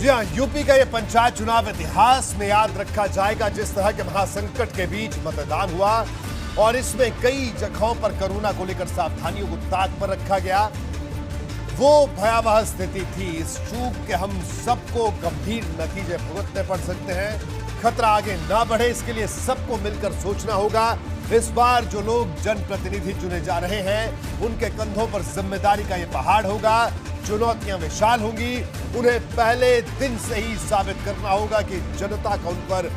जी हाँ, यूपी का ये पंचायत चुनाव इतिहास में याद रखा जाएगा। जिस तरह के महासंकट के बीच मतदान हुआ और इसमें कई जगहों पर कोरोना को लेकर सावधानियों को ताक पर रखा गया, वो भयावह स्थिति थी। इस चूक के हम सबको गंभीर नतीजे भुगतने पड़ सकते हैं। खतरा आगे ना बढ़े, इसके लिए सबको मिलकर सोचना होगा। इस बार जो लोग जनप्रतिनिधि चुने जा रहे हैं, उनके कंधों पर जिम्मेदारी का ये पहाड़ होगा। चुनौतियां विशाल होंगी। उन्हें पहले दिन से ही साबित करना होगा कि जनता का उन पर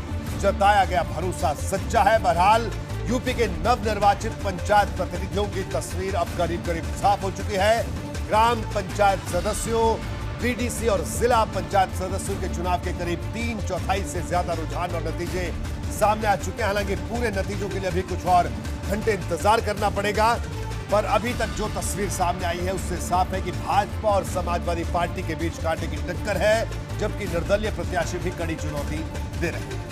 जताया गया भरोसा सच्चा है। बहरहाल यूपी के नवनिर्वाचित पंचायत प्रतिनिधियों की तस्वीर अब करीब करीब साफ हो चुकी है। ग्राम पंचायत सदस्यों, बीडीसी और जिला पंचायत सदस्यों के चुनाव के करीब 3/4 से ज्यादा रुझान और नतीजे सामने आ चुके हैं। हालांकि पूरे नतीजों के लिए अभी कुछ और घंटे इंतजार करना पड़ेगा, पर अभी तक जो तस्वीर सामने आई है उससे साफ है कि भाजपा और समाजवादी पार्टी के बीच कांटे की टक्कर है, जबकि निर्दलीय प्रत्याशी भी कड़ी चुनौती दे रहे हैं।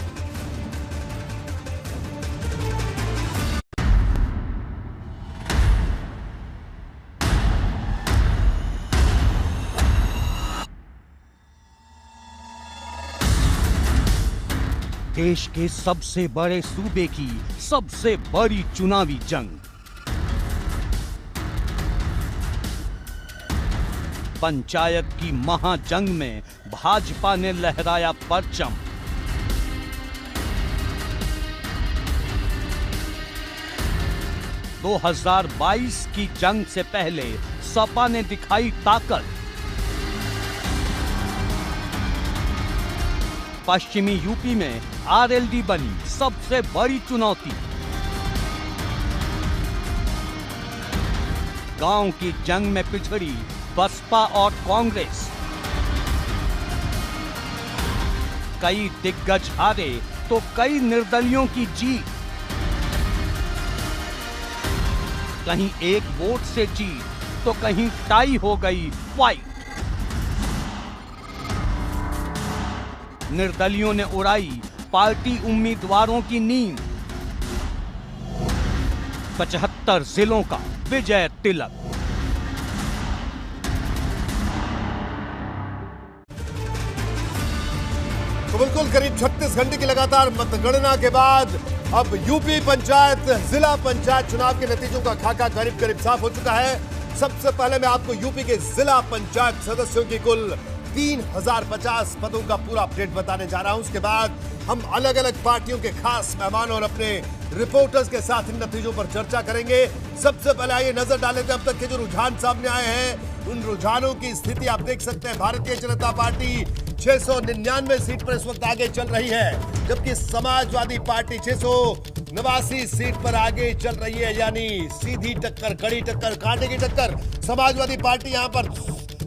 देश के सबसे बड़े सूबे की सबसे बड़ी चुनावी जंग। पंचायत की महाजंग में भाजपा ने लहराया परचम। दो 2022 की जंग से पहले सपा ने दिखाई ताकत। पश्चिमी यूपी में आरएलडी बनी सबसे बड़ी चुनौती। गांव की जंग में पिछड़ी बसपा और कांग्रेस। कई दिग्गज हारे तो कई निर्दलियों की जीत। कहीं एक वोट से जीत तो कहीं टाई हो गई फाइट। निर्दलियों ने उड़ाई पार्टी उम्मीदवारों की नींद। 75 जिलों का विजय तिलक। तो बिल्कुल करीब 36 घंटे की लगातार मतगणना के बाद अब यूपी पंचायत, जिला पंचायत चुनाव के नतीजों का खाका करीब करीब साफ हो चुका है। सबसे पहले मैं आपको यूपी के जिला पंचायत सदस्यों की कुल 3050 पदों का पूरा अपडेट बताने जा रहा हूं। उसके बाद हम अलग अलग पार्टियों के खास मेहमान और अपने रिपोर्टर्स के साथ इन नतीजों पर चर्चा करेंगे। सबसे पहले आइए नजर डाल लेते हैं अब तक के जो रुझान सामने आए हैं। उन रुझानों की स्थिति आप देख सकते हैं। भारतीय जनता पार्टी 699 सीट पर इस वक्त आगे चल रही है, जबकि समाजवादी पार्टी 689 सीट पर आगे चल रही है। यानी सीधी टक्कर, कड़ी टक्कर, कांटे की टक्कर। समाजवादी पार्टी यहां पर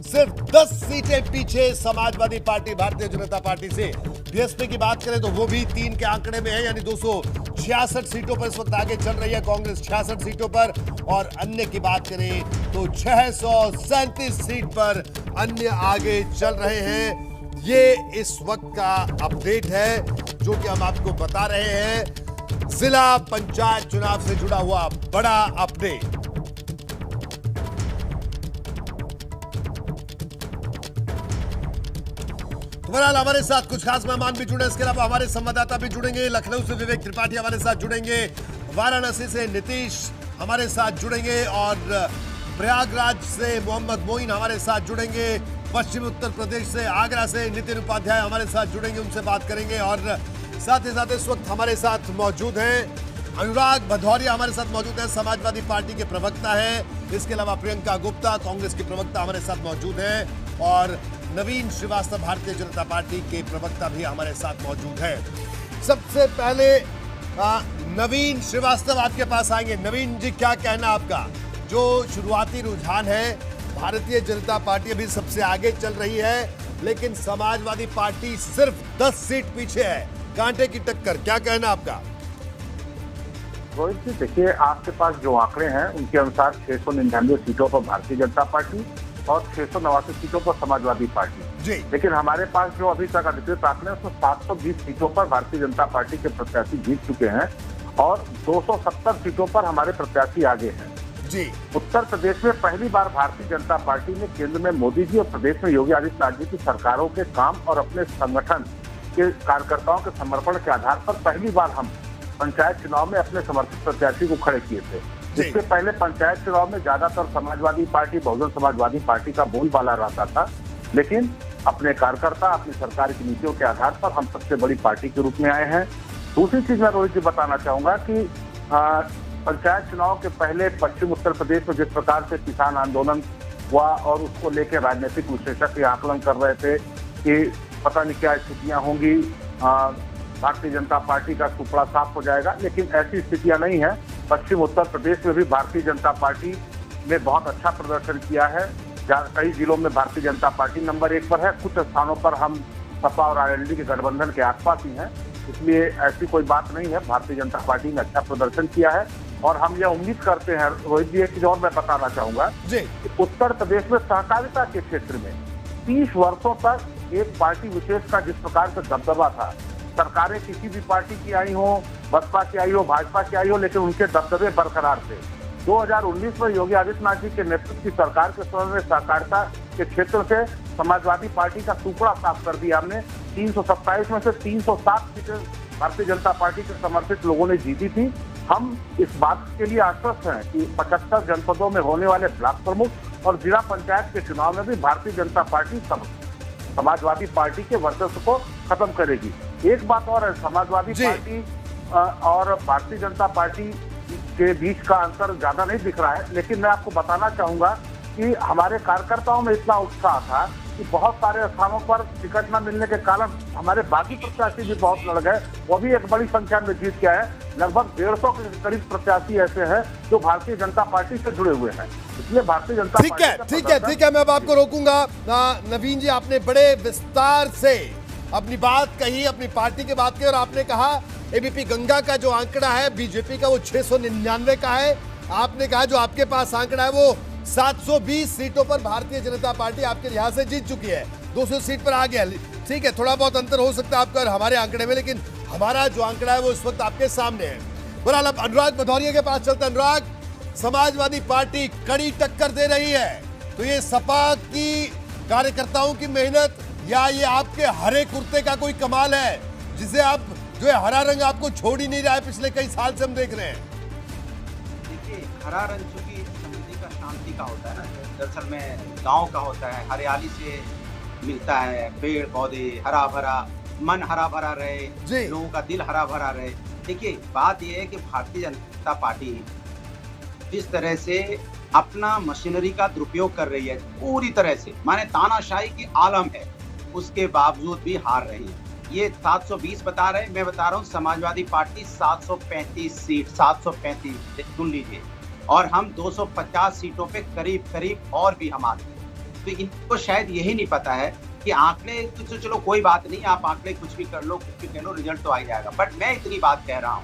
सिर्फ 10 सीटें पीछे समाजवादी पार्टी भारतीय जनता पार्टी से। बीएसपी की बात करें तो वो भी 3 के आंकड़े में है, यानी 266 सीटों पर इस वक्त आगे चल रही है कांग्रेस 66 सीटों पर। और अन्य की बात करें तो 637 सीट पर अन्य आगे चल रहे हैं। ये इस वक्त का अपडेट है जो कि हम आपको बता रहे हैं। जिला पंचायत चुनाव से जुड़ा हुआ बड़ा अपडेट। बहरहाल हमारे साथ कुछ खास मेहमान भी जुड़े, इसके अलावा हमारे संवाददाता भी जुड़ेंगे। लखनऊ से विवेक त्रिपाठी हमारे साथ जुड़ेंगे, वाराणसी से नीतीश हमारे साथ जुड़ेंगे और प्रयागराज से मोहम्मद मोइन हमारे साथ जुड़ेंगे। पश्चिम उत्तर प्रदेश से आगरा से नितिन उपाध्याय हमारे साथ जुड़ेंगे, उनसे बात करेंगे। और साथ ही साथ इस वक्त हमारे साथ मौजूद हैं अनुराग भदौरिया हमारे साथ मौजूद हैं, समाजवादी पार्टी के प्रवक्ता हैं। इसके अलावा प्रियंका गुप्ता कांग्रेस की प्रवक्ता हमारे साथ मौजूद हैं और नवीन श्रीवास्तव भारतीय जनता पार्टी के प्रवक्ता भी हमारे साथ मौजूद हैं। सबसे पहले नवीन श्रीवास्तव आपके पास आएंगे। नवीन जी, क्या कहना आपका? जो शुरुआती रुझान है, भारतीय जनता पार्टी अभी सबसे आगे चल रही है, लेकिन समाजवादी पार्टी सिर्फ 10 सीट पीछे है। कांटे की टक्कर, क्या कहना आपका? रोहित जी, देखिए, आपके पास जो आंकड़े हैं उनके अनुसार 699 सीटों पर भारतीय जनता पार्टी और 689 सीटों पर समाजवादी पार्टी जी। लेकिन हमारे पास जो अभी तक अधिकृत आंकड़े हैं उसमें 720 सीटों पर भारतीय जनता पार्टी के प्रत्याशी जीत चुके हैं और 270 सीटों पर हमारे प्रत्याशी आगे हैं। जी। उत्तर प्रदेश में पहली बार भारतीय जनता पार्टी ने केंद्र में मोदी जी और प्रदेश में योगी आदित्यनाथ जी की सरकारों के काम और अपने संगठन के कार्यकर्ताओं के समर्पण के आधार पर पहली बार हम पंचायत चुनाव में अपने समर्थित प्रत्याशी को खड़े किए थे। इससे पहले पंचायत चुनाव में ज्यादातर समाजवादी पार्टी, बहुजन समाजवादी पार्टी का बोलबाला रहता था, लेकिन अपने कार्यकर्ता, अपनी सरकार की नीतियों के आधार पर हम सबसे बड़ी पार्टी के रूप में आए हैं। दूसरी चीज मैं रोहित जी बताना चाहूंगा कि पंचायत चुनाव के पहले पश्चिम उत्तर प्रदेश में जिस प्रकार से किसान आंदोलन हुआ और उसको लेकर राजनीतिक विश्लेषक आकलन कर रहे थे कि पता नहीं क्या स्थितियां होंगी, भारतीय जनता पार्टी का सुपड़ा साफ हो जाएगा, लेकिन ऐसी स्थितियां नहीं है। पश्चिम उत्तर प्रदेश में भी भारतीय जनता पार्टी ने बहुत अच्छा प्रदर्शन किया है। कई जिलों में भारतीय जनता पार्टी नंबर 1 पर है, कुछ स्थानों पर हम सपा और आरएलडी के गठबंधन के आसपास ही हैं, इसलिए ऐसी कोई बात नहीं है। भारतीय जनता पार्टी ने अच्छा प्रदर्शन किया है और हम यह उम्मीद करते हैं। रोहित जी, एक चीज और मैं बताना चाहूंगा कि उत्तर प्रदेश में सहकारिता के क्षेत्र में 30 वर्षों तक एक पार्टी विशेष का जिस प्रकार से दबदबा था, सरकारें किसी भी पार्टी की आई हो, बसपा की आई हो, भाजपा की आई हो, लेकिन उनके दबदबे बरकरार थे। 2019 में योगी आदित्यनाथ जी के नेतृत्व की सरकार के समय में सहकारिता के क्षेत्र से समाजवादी पार्टी का टुकड़ा साफ कर दिया हमने। 327 में से 307 सीटें भारतीय जनता पार्टी के समर्थित लोगों ने जीती थी। हम इस बात के लिए आश्वस्त हैं कि 75 जनपदों में होने वाले ब्लॉक प्रमुख और जिला पंचायत के चुनाव में भी भारतीय जनता पार्टी समाजवादी पार्टी के वर्चस्व को खत्म करेगी। एक बात और है, समाजवादी पार्टी और भारतीय जनता पार्टी के बीच का अंतर ज्यादा नहीं दिख रहा है, लेकिन मैं आपको बताना चाहूंगा कि हमारे कार्यकर्ताओं में इतना उत्साह था कि बहुत सारे स्थानों पर टिकट न मिलने के कारण हमारे बाकी प्रत्याशी भी बहुत लड़ गए, वो भी एक बड़ी संख्या में जीत के आए। लगभग 150 के करीब प्रत्याशी ऐसे हैं जो भारतीय जनता पार्टी से जुड़े हुए हैं, इसलिए भारतीय जनता ठीक है, मैं अब आपको रोकूंगा। नवीन जी, आपने बड़े विस्तार से अपनी बात कही, अपनी पार्टी की बात की, और आपने कहा एबीपी गंगा का जो आंकड़ा है बीजेपी का वो 699 का है। आपने कहा जो आपके पास आंकड़ा है वो 720 सीटों पर भारतीय जनता पार्टी आपके लिहाज से जीत चुकी है, 200 सीट पर आ गया। ठीक है, थोड़ा बहुत अंतर हो सकता है आपका और हमारे आंकड़े में, लेकिन हमारा जो आंकड़ा है वो इस वक्त आपके सामने है। बहरहाल अब अनुराग भदौरिया के पास चलते हैं। अनुराग, समाजवादी पार्टी कड़ी टक्कर दे रही है, तो ये सपा की कार्यकर्ताओं की मेहनत या ये आपके हरे कुर्ते का कोई कमाल है जिसे आप जो है हरा रंग आपको छोड़ ही नहीं रहा है, पिछले कई साल से हम देख रहे हैं। देखिए, हरा रंग चूंकि समृद्धि का, शांति का होता है, दरअसल में गांव का होता है, हरियाली से मिलता है, पेड़ पौधे हरा भरा, मन हरा भरा रहे, लोगों का दिल हरा भरा रहे। देखिए, बात यह है कि भारतीय जनता पार्टी जिस तरह से अपना मशीनरी का दुरुपयोग कर रही है पूरी तरह से, माने तानाशाही की आलम है, उसके बावजूद भी हार रही है। ये 720 बता रहे हैं, मैं बता रहा हूँ समाजवादी पार्टी 735 सीट, 735 सुन लीजिए, और हम 250 सीटों पे करीब करीब और भी हम आते हैं। तो इनको शायद यही नहीं पता है कि आंकड़े तो चलो कोई बात नहीं, आप आंकड़े कुछ भी कर लो, कुछ भी कह लो, रिजल्ट तो आ जाएगा। बट मैं इतनी बात कह रहा हूँ,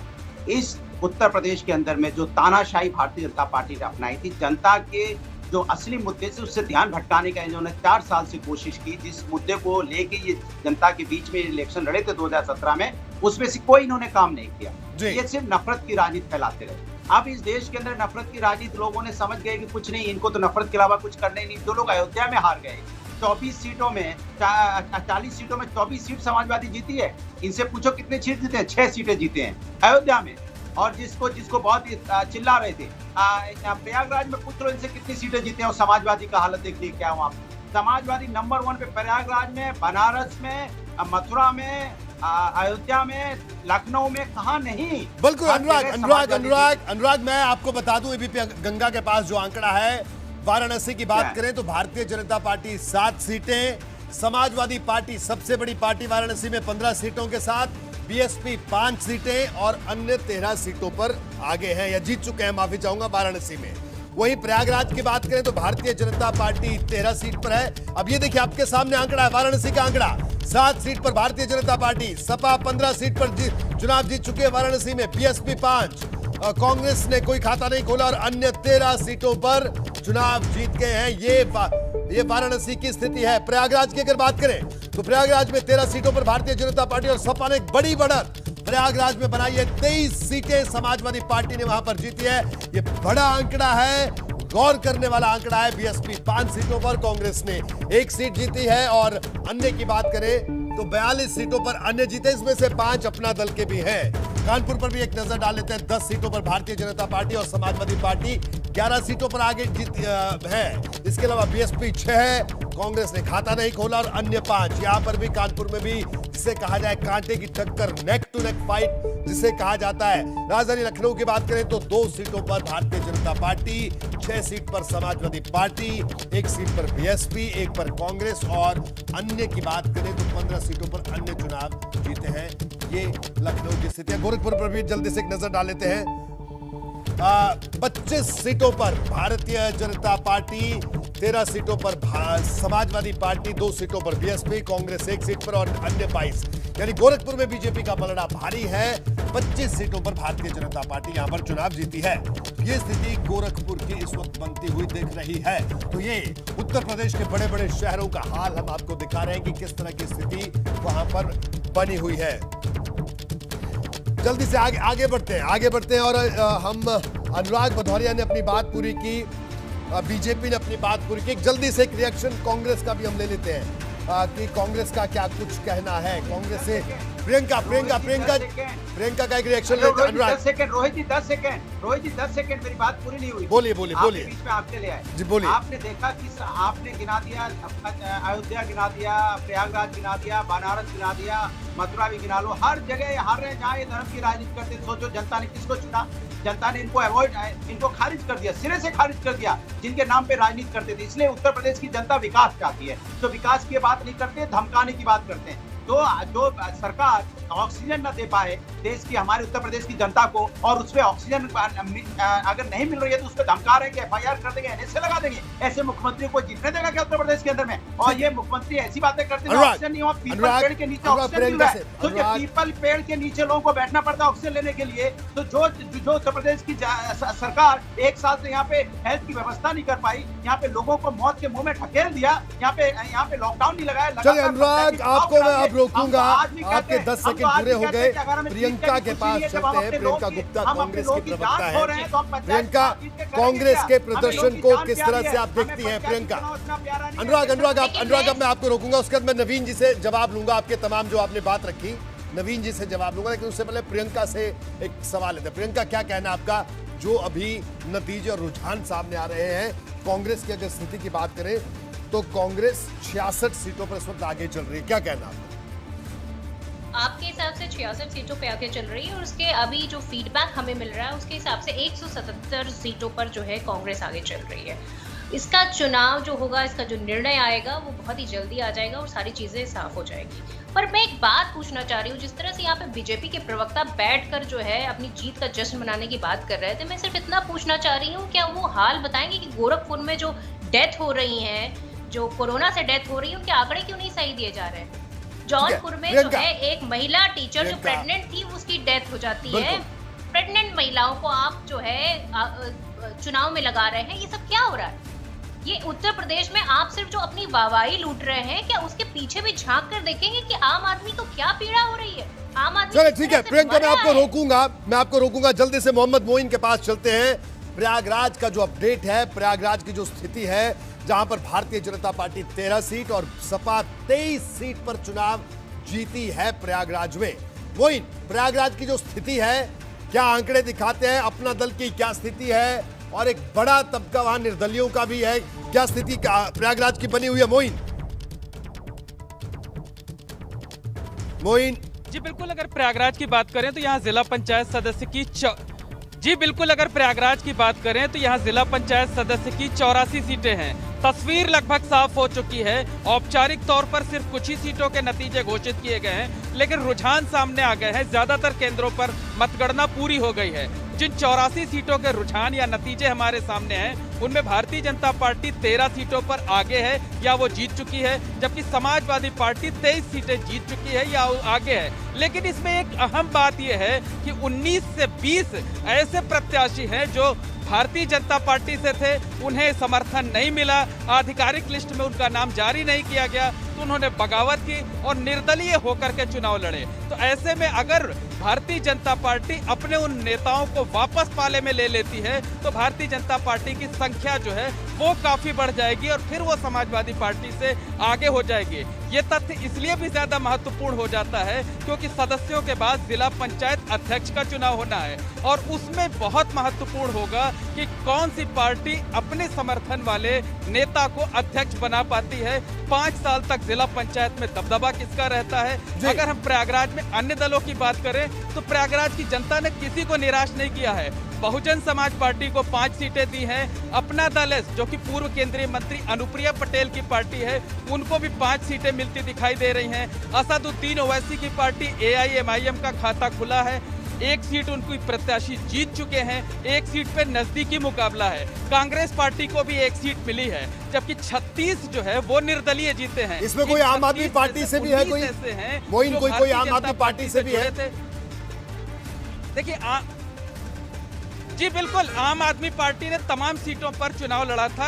इस उत्तर प्रदेश के अंदर में जो तानाशाही भारतीय जनता पार्टी ने अपनाई थी, जनता के जो असली मुद्दे से उससे ध्यान भटकाने का इन्होंने 4 साल से कोशिश की, जिस मुद्दे को लेके ये जनता के बीच में इलेक्शन लड़े थे 2017 में, उसमें से कोई इन्होंने काम नहीं किया। ये सिर्फ नफरत की राजनीति फैलाते रहे। अब इस देश के अंदर नफरत की राजनीति लोगों ने समझ गए कि कुछ नहीं, इनको तो नफरत के अलावा कुछ करने नहीं। जो लोग अयोध्या में हार गए, 24 सीटों में 40 सीटों में 24 सीट समाजवादी जीती है। इनसे पूछो कितने सीट जीते हैं? 6 सीटें जीते हैं अयोध्या में। और जिसको बहुत ही चिल्ला रहे थे, प्रयागराज में पूछ लो इनसे कितनी सीटें जीते हैं, और समाजवादी का हालत देखिए क्या हुआ। समाजवादी नंबर 1 पे प्रयागराज में, बनारस में, मथुरा में, अयोध्या में, लखनऊ में, कहाँ नहीं। बिल्कुल अनुराग, मैं आपको बता दूं एबीपी गंगा के पास जो आंकड़ा है, वाराणसी की बात करें तो भारतीय जनता पार्टी 7 सीटें, समाजवादी पार्टी सबसे बड़ी पार्टी वाराणसी में 15 सीटों के साथ, बीएसपी 5 सीटें और अन्य 13 सीटों पर आगे हैं या जीत चुके हैं, माफी चाहूंगा, वाराणसी में। वहीं प्रयागराज की बात करें तो भारतीय जनता पार्टी 13 सीट पर है। अब ये देखिए आपके सामने आंकड़ा है, वाराणसी का आंकड़ा, 7 सीट पर भारतीय जनता पार्टी, सपा 15 सीट पर चुनाव जीत चुके हैं वाराणसी में, बीएसपी 5, कांग्रेस ने कोई खाता नहीं खोला और अन्य 13 सीटों पर चुनाव जीत गए हैं। ये वाराणसी की स्थिति है। प्रयागराज की अगर बात करें तो प्रयागराज में 13 सीटों पर भारतीय जनता पार्टी और सपा ने एक बड़ी बढ़त प्रयागराज में बनाई है 23 सीटें समाजवादी पार्टी ने वहां पर जीती है। ये बड़ा आंकड़ा है, गौर करने वाला आंकड़ा है। बीएसपी 5 सीटों पर, कांग्रेस ने 1 सीट जीती है और अन्य की बात करें तो 42 सीटों पर अन्य जीते, इसमें से 5 अपना दल के भी हैं। कानपुर पर भी एक नजर डाल लेते हैं। 10 सीटों पर भारतीय जनता पार्टी और समाजवादी पार्टी 11 सीटों पर आगे जीत है। इसके अलावा बीएसपी 6 है, कांग्रेस ने खाता नहीं खोला और अन्य 5। यहां पर भी कानपुर में भी जिसे कहा जाए कांटे की टक्कर, नेक टू नेक फाइट जिसे कहा जाता है। राजधानी लखनऊ की बात करें तो 2 सीटों पर भारतीय जनता पार्टी, 6 सीट पर समाजवादी पार्टी, 1 सीट पर बीएसपी, 1 पर कांग्रेस और अन्य की बात करें तो 15 सीटों पर अन्य चुनाव जीते हैं। ये लखनऊ की स्थिति है। गोरखपुर पर भी जल्दी से एक नजर डाल लेते हैं। 25 सीटों पर भारतीय जनता पार्टी, 13 सीटों पर समाजवादी पार्टी, 2 सीटों पर बीएसपी, कांग्रेस 1 सीट पर और अन्य 22। यानी गोरखपुर में बीजेपी का पलड़ा भारी है। 25 सीटों पर भारतीय जनता पार्टी यहां पर चुनाव जीती है। ये स्थिति गोरखपुर की इस वक्त बनती हुई दिख रही है। तो ये उत्तर प्रदेश के बड़े बड़े शहरों का हाल हम आपको दिखा रहे हैं कि किस तरह की स्थिति वहां पर बनी हुई है। जल्दी से आगे बढ़ते हैं और हम अनुराग भदौरिया ने अपनी बात पूरी की, बीजेपी ने अपनी बात पूरी की। जल्दी से एक रिएक्शन कांग्रेस का भी हम ले लेते हैं कि कांग्रेस का क्या कुछ कहना है। कांग्रेस से प्रियंका का एक रिएक्शन लेते हैं। अनुराग 10 सेकंड, रोहित जी 10 सेकंड, मेरी बात पूरी नहीं हुई। बोलिए बीच में आपके ले आए जी, बोलिए। आपने देखा कि आपने गिना दिया, अयोध्या गिना दिया, प्रयागराज गिना दिया, बनारस गिना दिया, मथुरा भी गिना लो। हर जगह हार रहे जहाँ ये धर्म की राजनीति करते। सोचो जनता ने किसको चुना? जनता ने इनको खारिज कर दिया, सिरे से खारिज कर दिया, जिनके नाम पे राजनीति करते थे। इसलिए उत्तर प्रदेश की जनता विकास चाहती है, तो विकास की बात नहीं करते, धमकाने की बात करते हैं। तो जो सरकार ऑक्सीजन न दे पाए देश की, हमारे उत्तर प्रदेश की जनता को, और उसपे ऑक्सीजन अगर नहीं मिल रही है तो उसपे धमका रहे हैं कि FIR कर देंगे, NSA लगा देंगे। ऐसे मुख्यमंत्री को जीतने देगा क्या उत्तर प्रदेश के अंदर में? और ये मुख्यमंत्री ऐसी बातें करते हैं, ऑक्सीजन नहीं हो, पीपल पेड़ के नीचे ऑक्सीजन मिल रहा है। तो जब पीपल पेड़ के नीचे लोगों को बैठना पड़ता है ऑक्सीजन लेने के लिए, तो जो उत्तर प्रदेश की सरकार 1 साल से यहाँ पे हेल्थ की व्यवस्था नहीं कर पाई, यहाँ पे लोगों को मौत के मुंह में ढकेल दिया, यहाँ पे लॉकडाउन नहीं लगाया। चलिए अनुराग, आपको मैं अब रोकूंगा, आपके 10 सेकंड पूरे हो गए। प्रियंका के पास चलते हैं। प्रियंका गुप्ता कांग्रेस की प्रवक्ता है। प्रियंका, कांग्रेस के प्रदर्शन को किस तरह से आप देखती हैं? प्रियंका, अनुराग अब मैं आपको रोकूंगा, उसके बाद मैं नवीन जी से जवाब लूंगा, आपके तमाम जो आपने बात रखी नवीन जी से जवाब लूंगा, लेकिन उससे पहले प्रियंका से एक सवाल है। प्रियंका, क्या कहना आपका, जो अभी नतीजे और रुझान सामने आ रहे हैं? कांग्रेस की अगर स्थिति की बात करें तो कांग्रेस 66 सीटों पर इस वक्त आगे चल रही है, क्या कहना आपका? आपके हिसाब से 66 सीटों पे आगे चल रही है, और उसके अभी जो फीडबैक हमें मिल रहा है उसके हिसाब से 177 सीटों पर जो है कांग्रेस आगे चल रही है। इसका चुनाव जो होगा, इसका जो निर्णय आएगा वो बहुत ही जल्दी आ जाएगा और सारी चीजें साफ हो जाएगी। पर मैं एक बात पूछना चाह रही हूँ, जिस तरह से यहाँ पे बीजेपी के प्रवक्ता बैठकर जो है अपनी जीत का जश्न मनाने की बात कर रहे थे, मैं सिर्फ इतना पूछना चाह रही हूँ, क्या वो हाल बताएंगे कि गोरखपुर में जो डेथ हो रही है, जो कोरोना से डेथ हो रही है, उनके आंकड़े क्यों नहीं सही दिए जा रहे हैं? जौनपुर में जो है एक महिला टीचर जो प्रेग्नेंट थी उसकी डेथ हो जाती है। प्रेग्नेंट महिलाओं को आप जो है चुनाव में लगा रहे हैं, ये सब क्या हो रहा है? ये उत्तर प्रदेश में आप सिर्फ जो अपनी वाहवाही लूट रहे हैं, क्या उसके पीछे भी झांक कर देखेंगे कि आम आदमी को क्या पीड़ा हो रही है? आम आदमी, चलिए ठीक है प्रियंका, मैं आपको रोकूंगा। जल्दी से मोहम्मद मोइन के पास चलते हैं। प्रयागराज का जो अपडेट है, प्रयागराज की जो स्थिति है, जहां पर भारतीय जनता पार्टी 13 सीट और सपा 23 सीट पर चुनाव जीती है प्रयागराज में। मोइन, प्रयागराज की जो स्थिति है, क्या आंकड़े दिखाते हैं? अपना दल की क्या स्थिति है? और एक बड़ा तबका वहां निर्दलियों का भी है, क्या स्थिति प्रयागराज की बनी हुई है? मोइन जी बिल्कुल, अगर प्रयागराज की बात करें तो यहाँ जिला पंचायत सदस्य की अगर प्रयागराज की बात करें तो यहाँ जिला पंचायत सदस्य की 84 सीटें हैं। तस्वीर लगभग साफ हो चुकी है। औपचारिक तौर पर सिर्फ कुछ ही सीटों के नतीजे घोषित किए गए हैं, लेकिन रुझान सामने आ गए हैं। ज्यादातर केंद्रों पर मतगणना पूरी हो गई है। जिन 84 सीटों के रुझान या नतीजे हमारे सामने हैं, उनमें भारतीय जनता पार्टी 13 सीटों पर आगे है या वो जीत चुकी है, जबकि समाजवादी पार्टी 23 सीटें जीत चुकी है या आगे है। लेकिन इसमें एक अहम बात यह है कि 19 से 20 ऐसे प्रत्याशी हैं जो भारतीय जनता पार्टी से थे, उन्हें समर्थन नहीं मिला, आधिकारिक लिस्ट में उनका नाम जारी नहीं किया गया, तो उन्होंने बगावत की और निर्दलीय होकर के चुनाव लड़े। तो ऐसे में अगर भारतीय जनता पार्टी अपने उन नेताओं को वापस पाले में ले लेती है तो भारतीय जनता पार्टी की संख्या जो है वो काफी बढ़ जाएगी और फिर वो समाजवादी पार्टी से आगे हो जाएगी। ये तथ्य इसलिए भी ज्यादा महत्वपूर्ण हो जाता है क्योंकि सदस्यों के बाद जिला पंचायत अध्यक्ष का चुनाव होना है और उसमें बहुत महत्वपूर्ण होगा कि कौन सी पार्टी अपने समर्थन वाले नेता को अध्यक्ष बना पाती है। 5 साल तक जिला पंचायत में दबदबा किसका रहता है। अगर हम प्रयागराज में अन्य दलों की बात करें तो प्रयागराज की जनता ने किसी को निराश नहीं किया है। बहुजन समाज पार्टी को 5 सीटें दी हैं। अपना दल है जो कि पूर्व केंद्रीय मंत्री अनुप्रिया पटेल की पार्टी है, उनको भी 5 सीटें मिलती दिखाई दे रही हैं। असदुद्दीन ओवैसी की पार्टी AIMIM का खाता खुला है, 1 सीट उनकी प्रत्याशी जीत चुके हैं, 1 सीट पे नजदीकी मुकाबला है। कांग्रेस पार्टी को भी 1 सीट मिली है, जबकि 36 जो है वो निर्दलीय जीते हैं। इसमें कोई आम आदमी पार्टी से भी है, कोई मोइन कोई आम आदमी पार्टी से भी है? देखिए जी बिल्कुल, आम आदमी पार्टी ने तमाम सीटों पर चुनाव लड़ा था,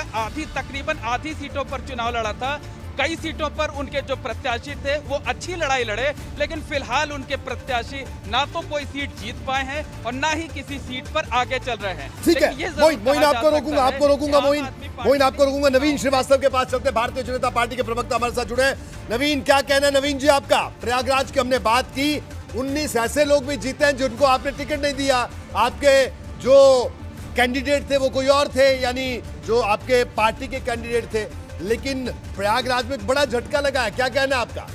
तकरीबन आधी सीटों पर चुनाव लड़ा था। कई सीटों पर उनके जो प्रत्याशी थे वो अच्छी लड़ाई लड़े, लेकिन फिलहाल उनके प्रत्याशी ना तो कोई सीट जीत पाए हैं और ना ही किसी सीट पर आगे चल रहे हैं। ठीक है, मोइन आपको रोकूंगा मोइन आपको रोकूंगा। नवीन श्रीवास्तव के पास चलते, भारतीय जनता पार्टी के प्रवक्ता हमारे साथ जुड़े। नवीन, क्या कहना है नवीन जी आपका? प्रयागराज की हमने बात की, 19 ऐसे लोग भी जीते हैं जिनको आपने टिकट नहीं दिया। आपके जो कैंडिडेट थे वो कोई और थे, यानी जो आपके पार्टी के कैंडिडेट थे, लेकिन प्रयागराज में एक बड़ा झटका लगा है। क्या कहना है आपका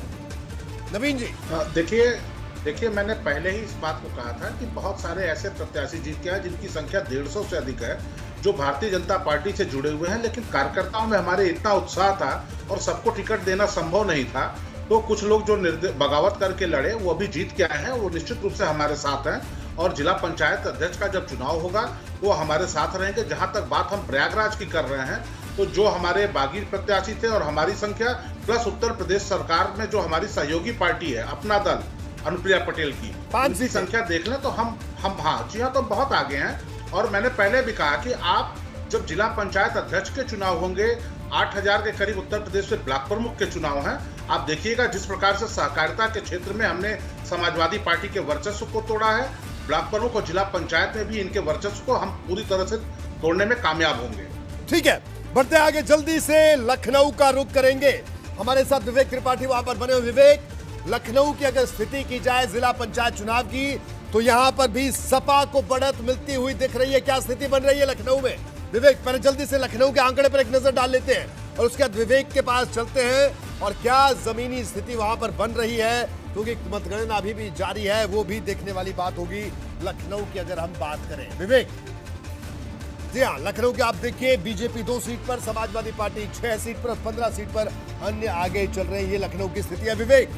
नवीन जी? देखिए मैंने पहले ही इस बात को कहा था कि बहुत सारे ऐसे प्रत्याशी जीत के आए जिनकी संख्या 150 से अधिक है, जो भारतीय जनता पार्टी से जुड़े हुए हैं, लेकिन कार्यकर्ताओं में हमारे इतना उत्साह था और सबको टिकट देना संभव नहीं था, तो कुछ लोग जो बगावत करके लड़े वो अभी जीत के आए हैं, वो निश्चित रूप से हमारे साथ हैं और जिला पंचायत अध्यक्ष का जब चुनाव होगा वो हमारे साथ रहेंगे। जहां तक बात हम प्रयागराज की कर रहे हैं, तो जो हमारे बागी प्रत्याशी थे और हमारी संख्या प्लस उत्तर प्रदेश सरकार में जो हमारी सहयोगी पार्टी है अपना दल अनुप्रिया पटेल की, 5 संख्या देख लें तो हम तो बहुत आगे हैं। और मैंने पहले भी कहा कि आप जब जिला पंचायत अध्यक्ष के चुनाव होंगे, 8000 के करीब उत्तर प्रदेश में ब्लॉक प्रमुख के चुनाव हैं, आप देखिएगा जिस प्रकार से सहकारिता के क्षेत्र में हमने समाजवादी पार्टी के वर्चस्व को तोड़ा है, ब्लॉक प्रमुख और जिला पंचायत में भी इनके वर्चस्व को हम पूरी तरह से तोड़ने में कामयाब होंगे। ठीक है, बढ़ते आगे, जल्दी से लखनऊ का रुख करेंगे। हमारे साथ विवेक त्रिपाठी वहां पर बने हुए। विवेक, लखनऊ की अगर स्थिति की जाए जिला पंचायत चुनाव की, तो यहां पर भी सपा को बढ़त मिलती हुई दिख रही है। क्या स्थिति बन रही है लखनऊ में? विवेक, पहले जल्दी से लखनऊ के आंकड़े पर एक नजर डाल लेते हैं और उसके बाद विवेक के पास चलते हैं और क्या जमीनी स्थिति वहां पर बन रही है, क्योंकि मतगणना अभी भी जारी है, वो भी देखने वाली बात होगी लखनऊ की अगर हम बात करें। विवेक जी हाँ, लखनऊ के आप देखिए, बीजेपी 2 सीट पर, समाजवादी पार्टी 6 सीट पर, 15 सीट पर अन्य आगे चल रहे हैं। ये लखनऊ की स्थिति है। विवेक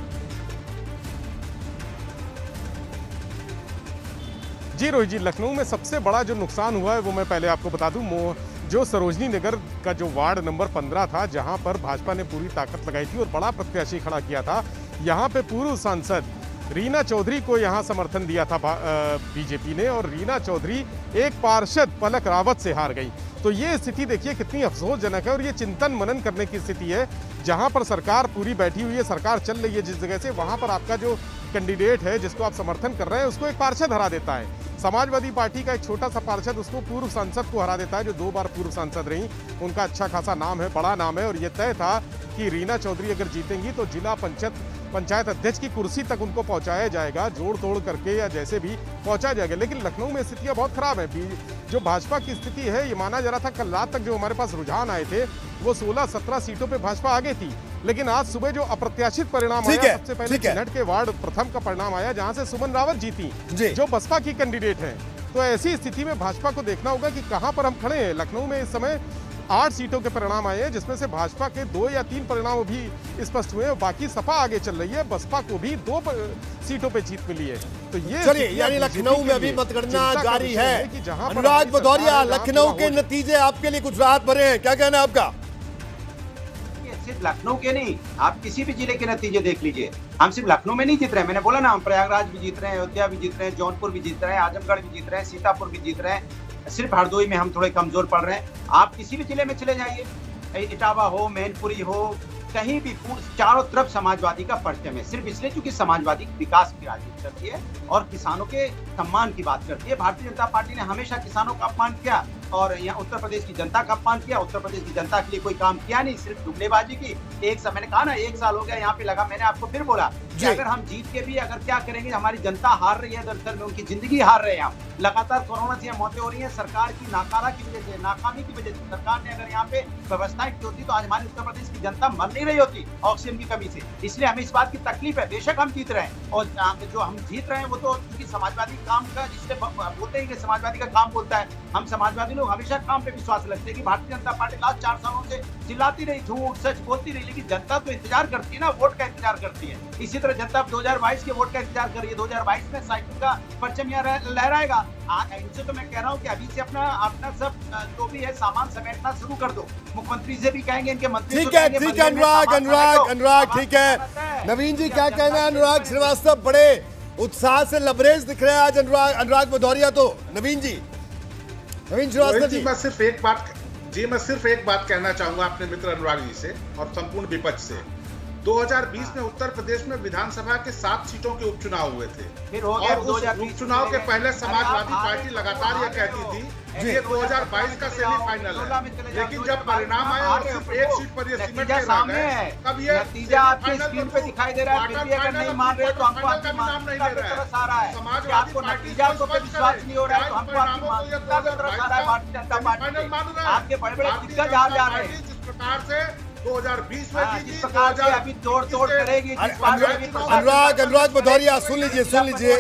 जी रोहित जी, लखनऊ में सबसे बड़ा जो नुकसान हुआ है वो मैं पहले आपको बता दूं, जो सरोजनी नगर का जो वार्ड नंबर 15 था, जहां पर भाजपा ने पूरी ताकत लगाई थी और बड़ा प्रत्याशी खड़ा किया था, यहां पे पूर्व सांसद रीना चौधरी को यहां समर्थन दिया था बीजेपी ने, और रीना चौधरी एक पार्षद पलक रावत से हार गई। तो ये स्थिति देखिए कितनी अफसोसजनक है और ये चिंतन मनन करने की स्थिति है, जहां पर सरकार पूरी बैठी हुई है, सरकार चल रही है जिस जगह से, वहां पर आपका जो कैंडिडेट है जिसको आप समर्थन कर रहे हैं उसको एक पार्षद हरा देता है। समाजवादी पार्टी का एक छोटा सा पार्षद उसको पूर्व सांसद को हरा देता है, जो 2 बार पूर्व सांसद रही, उनका अच्छा खासा नाम है, बड़ा नाम है, और ये तय था कि रीना चौधरी अगर जीतेंगी तो जिला पंचायत अध्यक्ष की कुर्सी तक उनको पहुंचाया जाएगा, जोड़ तोड़ करके या जैसे भी पहुंचाया जाएगा। लेकिन लखनऊ में स्थितियां बहुत खराब है। जो भाजपा की स्थिति है, ये माना जा रहा था, कल रात तक जो हमारे पास रुझान आए थे वो 16-17 सीटों पे भाजपा आगे थी, लेकिन आज सुबह जो अप्रत्याशित परिणाम आया, सबसे पहले चिन्हट के वार्ड प्रथम का परिणाम आया, जहां से सुमन रावत जीती, जो बसपा की कैंडिडेट है। तो ऐसी स्थिति में भाजपा को देखना होगा कि कहां पर हम खड़े हैं। लखनऊ में इस समय 8 सीटों के परिणाम आए हैं, जिसमें से भाजपा के 2 या 3 परिणाम भी स्पष्ट हुए हैं, बाकी सपा आगे चल रही है, बसपा को भी 2 सीटों पे जीत मिली है। तो ये चलिए, यानी लखनऊ में अभी मतगणना जारी है। अनुराग भदौरिया, लखनऊ के नतीजे आपके लिए कुछ राहत भरे हैं, क्या कहना है आपका? सिर्फ लखनऊ के नहीं, आप किसी भी जिले के नतीजे देख लीजिए, हम सिर्फ लखनऊ में नहीं जीत रहे हैं। मैंने बोला ना, हम प्रयागराज भी जीत रहे हैं, अयोध्या भी जीत रहे हैं, जौनपुर भी जीत रहे हैं, आजमगढ़ भी जीत रहे हैं, सीतापुर भी जीत रहे हैं, सिर्फ हरदोई में हम थोड़े कमजोर पड़ रहे हैं। आप किसी भी जिले में चले जाइए, इटावा हो, मैनपुरी हो, कहीं भी चारों तरफ समाजवादी का परचम है, सिर्फ इसलिए क्योंकि समाजवादी विकास की राजनीति करती है और किसानों के सम्मान की बात करती है। भारतीय जनता पार्टी ने हमेशा किसानों का अपमान किया और यहाँ उत्तर प्रदेश की जनता का अपमान किया। उत्तर प्रदेश की जनता के लिए कोई काम किया नहीं, सिर्फ जुमलेबाजी की। मैंने कहा ना 1 साल हो गया यहाँ पे लगा, मैंने आपको फिर बोला कि अगर हम जीत के भी अगर क्या करेंगे, हमारी जनता हार रही है, दरअसल में उनकी जिंदगी हार रहे हैं। यहाँ लगातार कोरोना से मौतें हो रही है, सरकार की नाकामी की वजह से। सरकार ने अगर यहाँ पे व्यवस्थाएं की होती तो आज हमारी उत्तर प्रदेश की जनता मर नहीं रही होती ऑक्सीजन की कमी से। इसलिए हमें इस बात की तकलीफ है। बेशक हम जीत रहे हैं और जो हम जीत रहे हैं वो तो क्योंकि समाजवादी काम का, जिससे बोलते हैं कि समाजवादी का काम बोलता है, हम समाजवादी लोग हमेशा काम पे विश्वास रखते हैं कि भारतीय जनता पार्टी लास्ट 4 सालों से चिल्लाती रही, झूठ सच बोलती रही, लेकिन जनता तो इंतजार करती है ना, वोट का इंतजार करती है। इसी तरह जनता 2022 के वोट का इंतजार कर रही है। 2022 में साइकिल का परचम यहाँ लहराएगा। इनसे तो मैं कह रहा हूँ कि अभी से अपना सब जो भी है सामान समेटना शुरू कर दो। मुख्यमंत्री से भी कहेंगे, इनके मंत्री ठीक है अनुराग ठीक है। नवीन जी क्या कहना है? अनुराग श्रीवास्तव बड़े उत्साह से लबरेज दिख रहे हैं आज। अनुराग भदौरिया तो नवीन श्रीवास्तव जी, मैं सिर्फ एक बात कहना चाहूंगा अपने मित्र अनुराग जी से और संपूर्ण विपक्ष से। 2020 में उत्तर प्रदेश में विधानसभा के 7 सीटों के उपचुनाव हुए थे और उस उपचुनाव के पहले समाजवादी पार्टी लगातार यह कहती थी ये 2022 का सेमीफाइनल है, लेकिन जब परिणाम आया और सिर्फ 1 सीट पर ये सिमट के रह गए, तब ये नतीजा आपके स्क्रीन पे दिखाई दे रहा है। फिर भी अगर नहीं मान रहे तो हमको आपकी मानसिकता पे तरस आ रहा है कि आपको नतीजा पे विश्वास नहीं हो रहा है, तो हमको आपकी मानसिकता पे तरस आ रहा है। भारतीय जनता पार्टी आपके बड़े-बड़े दिग्गज हार जा रहे हैं। जिस प्रकार से 2020 में जिस प्रकार से अभी तोड़ करेगी। अनुराग भदौरिया सुन लीजिए।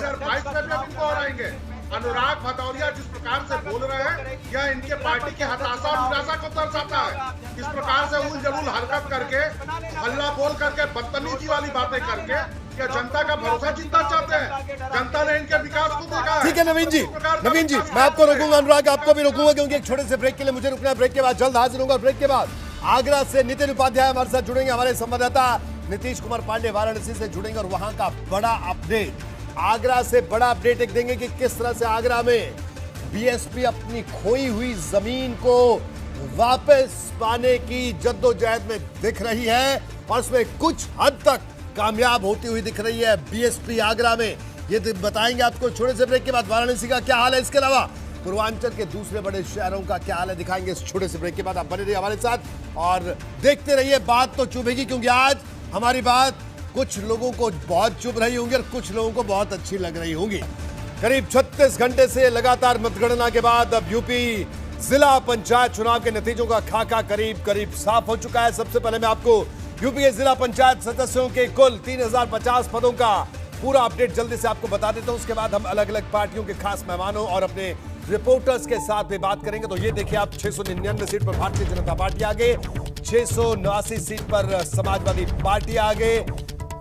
अनुराग भदौरिया जिस प्रकार से बोल रहे हैं यह इनके पार्टी की हताशा और निराशा को दर्शाता है। इस प्रकार से उल जलूल हरकत करके, हल्ला बोल करके, बदतमीजी वाली बातें करके क्या जनता का भरोसा जीतना चाहते हैं? जनता ने इनके विकास को देखा है। ठीक है नवीन जी मैं आपको रोकूंगा, अनुराग आपको भी रोकूंगा क्योंकि एक छोटे से ब्रेक के लिए मुझे रुकना है। ब्रेक के बाद जल्द हाजिर होगा। ब्रेक के बाद आगरा से नितिन उपाध्याय हमारे साथ जुड़ेंगे, हमारे संवाददाता नीतीश कुमार पांडे वाराणसी से जुड़ेंगे और वहां का बड़ा अपडेट, आगरा से बड़ा अपडेट एक देंगे कि किस तरह से आगरा में बीएसपी अपनी खोई हुई जमीन को वापस पाने की जद्दोजहद में दिख रही है और उसमें कुछ हद तक कामयाब होती हुई दिख रही है बीएसपी आगरा में। ये बताएंगे आपको छोटे से ब्रेक के बाद। वाराणसी का क्या हाल है, इसके अलावा पूर्वांचल के दूसरे बड़े शहरों का क्या हाल है, दिखाएंगे इस छोटे से ब्रेक के बाद। आप बने रहिए हमारे साथ और देखते रहिए। बात तो चुभेगी क्योंकि आज हमारी बात कुछ लोगों को बहुत चुभ रही होंगी और कुछ लोगों को बहुत अच्छी लग रही होंगी। करीब 36 घंटे से लगातार मतगणना के बाद अब यूपी जिला पंचायत चुनाव के नतीजों का खाका करीब साफ हो चुका है। सबसे पहले मैं आपको यूपी के जिला पंचायत सदस्यों के कुल 3050 पदों का पूरा अपडेट जल्दी से आपको बता देता हूं। उसके बाद हम अलग अलग पार्टियों के खास मेहमानों और अपने रिपोर्टर्स के साथ भी बात करेंगे। तो ये देखिए आप 699 सीट पर भारतीय जनता पार्टी आगे, 689 सीट पर समाजवादी पार्टी आगे,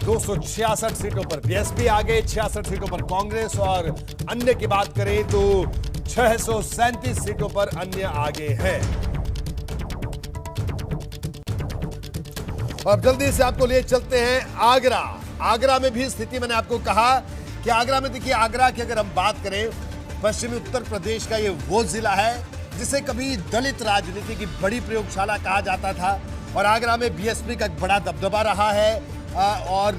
266 सीटों पर बीएसपी आगे, 66 सीटों पर कांग्रेस और अन्य की बात करें तो 637 सीटों पर अन्य आगे है। अब जल्दी से आपको लिए चलते हैं आगरा में भी स्थिति मैंने आपको कहा कि आगरा में देखिए, आगरा की अगर हम बात करें, पश्चिमी उत्तर प्रदेश का ये वो जिला है जिसे कभी दलित राजनीति की बड़ी प्रयोगशाला कहा जाता था और आगरा में बीएसपी का एक बड़ा दबदबा रहा है। और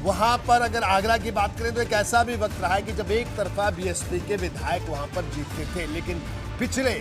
वहां पर अगर आगरा की बात करें तो एक ऐसा भी वक्त रहा है कि जब एक तरफा बीएसपी के विधायक वहां पर जीतते थे, लेकिन पिछले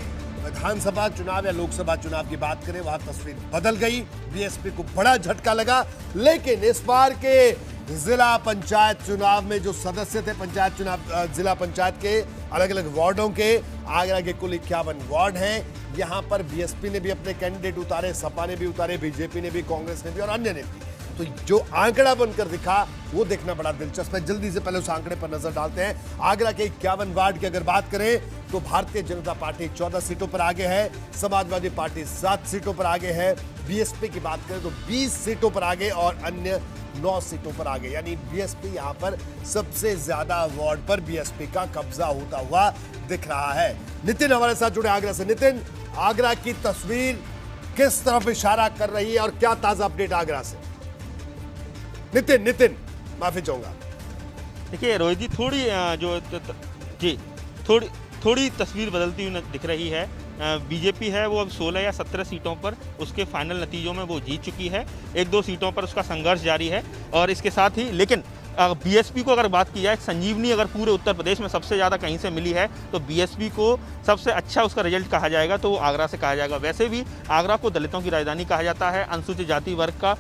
विधानसभा चुनाव या लोकसभा चुनाव की बात करें वहां तस्वीर बदल गई, बीएसपी को बड़ा झटका लगा। लेकिन इस बार के जिला पंचायत चुनाव में जो सदस्य थे पंचायत चुनाव जिला पंचायत के अलग अलग वार्डों के, आगरा के कुल 51 वार्ड हैं, यहाँ पर बीएसपी ने भी अपने कैंडिडेट उतारे, सपा ने भी उतारे, बीजेपी ने भी, कांग्रेस ने भी और अन्य ने भी। तो जो आंकड़ा बनकर दिखा वो देखना बड़ा दिलचस्प है। जल्दी से पहले उस आंकड़े पर नजर डालते हैं। आगरा के 51 वार्ड की अगर बात करें तो भारतीय जनता पार्टी 14 सीटों पर आगे है, समाजवादी पार्टी 7 सीटों पर आगे है, बीएसपी की बात करें तो 20 सीटों पर आगे और अन्य 9 सीटों पर आगे, यानी बीएसपी यहां पर सबसे ज्यादा वार्ड पर बीएसपी का कब्जा होता हुआ दिख रहा है। नितिन हमारे साथ जुड़े आगरा से। नितिन, आगरा की तस्वीर किस तरफ इशारा कर रही है और क्या ताजा अपडेट आगरा से? नितिन माफी चाहूंगा। देखिए रोहित जी, थोड़ी तस्वीर बदलती हुई दिख रही है। बीजेपी है वो अब 16 या 17 सीटों पर उसके फाइनल नतीजों में वो जीत चुकी है। 1-2 सीटों पर उसका संघर्ष जारी है। और इसके साथ ही लेकिन बीएसपी को अगर बात की जाए, संजीवनी अगर पूरे उत्तर प्रदेश में सबसे ज़्यादा कहीं से मिली है तो बीएसपी को सबसे अच्छा उसका रिजल्ट कहा जाएगा तो वो आगरा से कहा जाएगा। वैसे भी आगरा को दलितों की राजधानी कहा जाता है, अनुसूचित जाति वर्ग का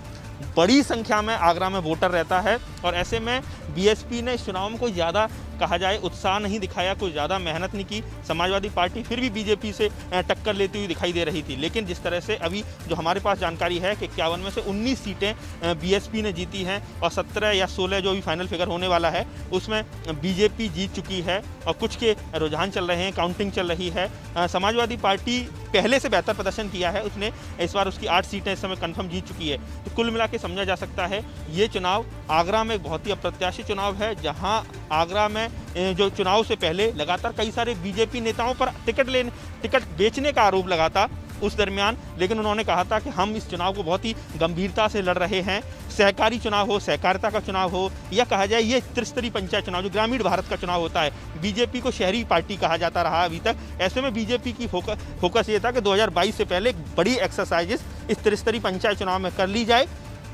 बड़ी संख्या में आगरा में वोटर रहता है और ऐसे में बीएसपी ने इस चुनाव में कोई ज़्यादा कहा जाए उत्साह नहीं दिखाया, कोई ज़्यादा मेहनत नहीं की। समाजवादी पार्टी फिर भी बीजेपी से टक्कर लेती हुई दिखाई दे रही थी, लेकिन जिस तरह से अभी जो हमारे पास जानकारी है कि 51 में से 19 सीटें बीएसपी ने जीती हैं और 17 या 16 जो भी फाइनल फिगर होने वाला है उसमें बीजेपी जीत चुकी है और कुछ के रुझान चल रहे हैं, काउंटिंग चल रही है। समाजवादी पार्टी पहले से बेहतर प्रदर्शन किया है, उसने इस बार उसकी 8 सीटें इस समय कन्फर्म जीत चुकी है। तो कुल मिला के समझा जा सकता है ये चुनाव आगरा में बहुत ही अप्रत्याशित चुनाव है, जहां आगरा में जो चुनाव से पहले लगातार कई सारे बीजेपी नेताओं पर टिकट बेचने का आरोप लगा था उस दरमियान, लेकिन उन्होंने कहा था कि हम इस चुनाव को बहुत ही गंभीरता से लड़ रहे हैं। सहकारी चुनाव हो, सहकारिता का चुनाव हो या कहा जाए ये त्रिस्तरीय पंचायत चुनाव जो ग्रामीण भारत का चुनाव होता है, बीजेपी को शहरी पार्टी कहा जाता रहा अभी तक। ऐसे में बीजेपी की फोकस ये था कि 2022 से पहले एक बड़ी एक्सरसाइजेस इस त्रिस्तरीय पंचायत चुनाव में कर ली जाए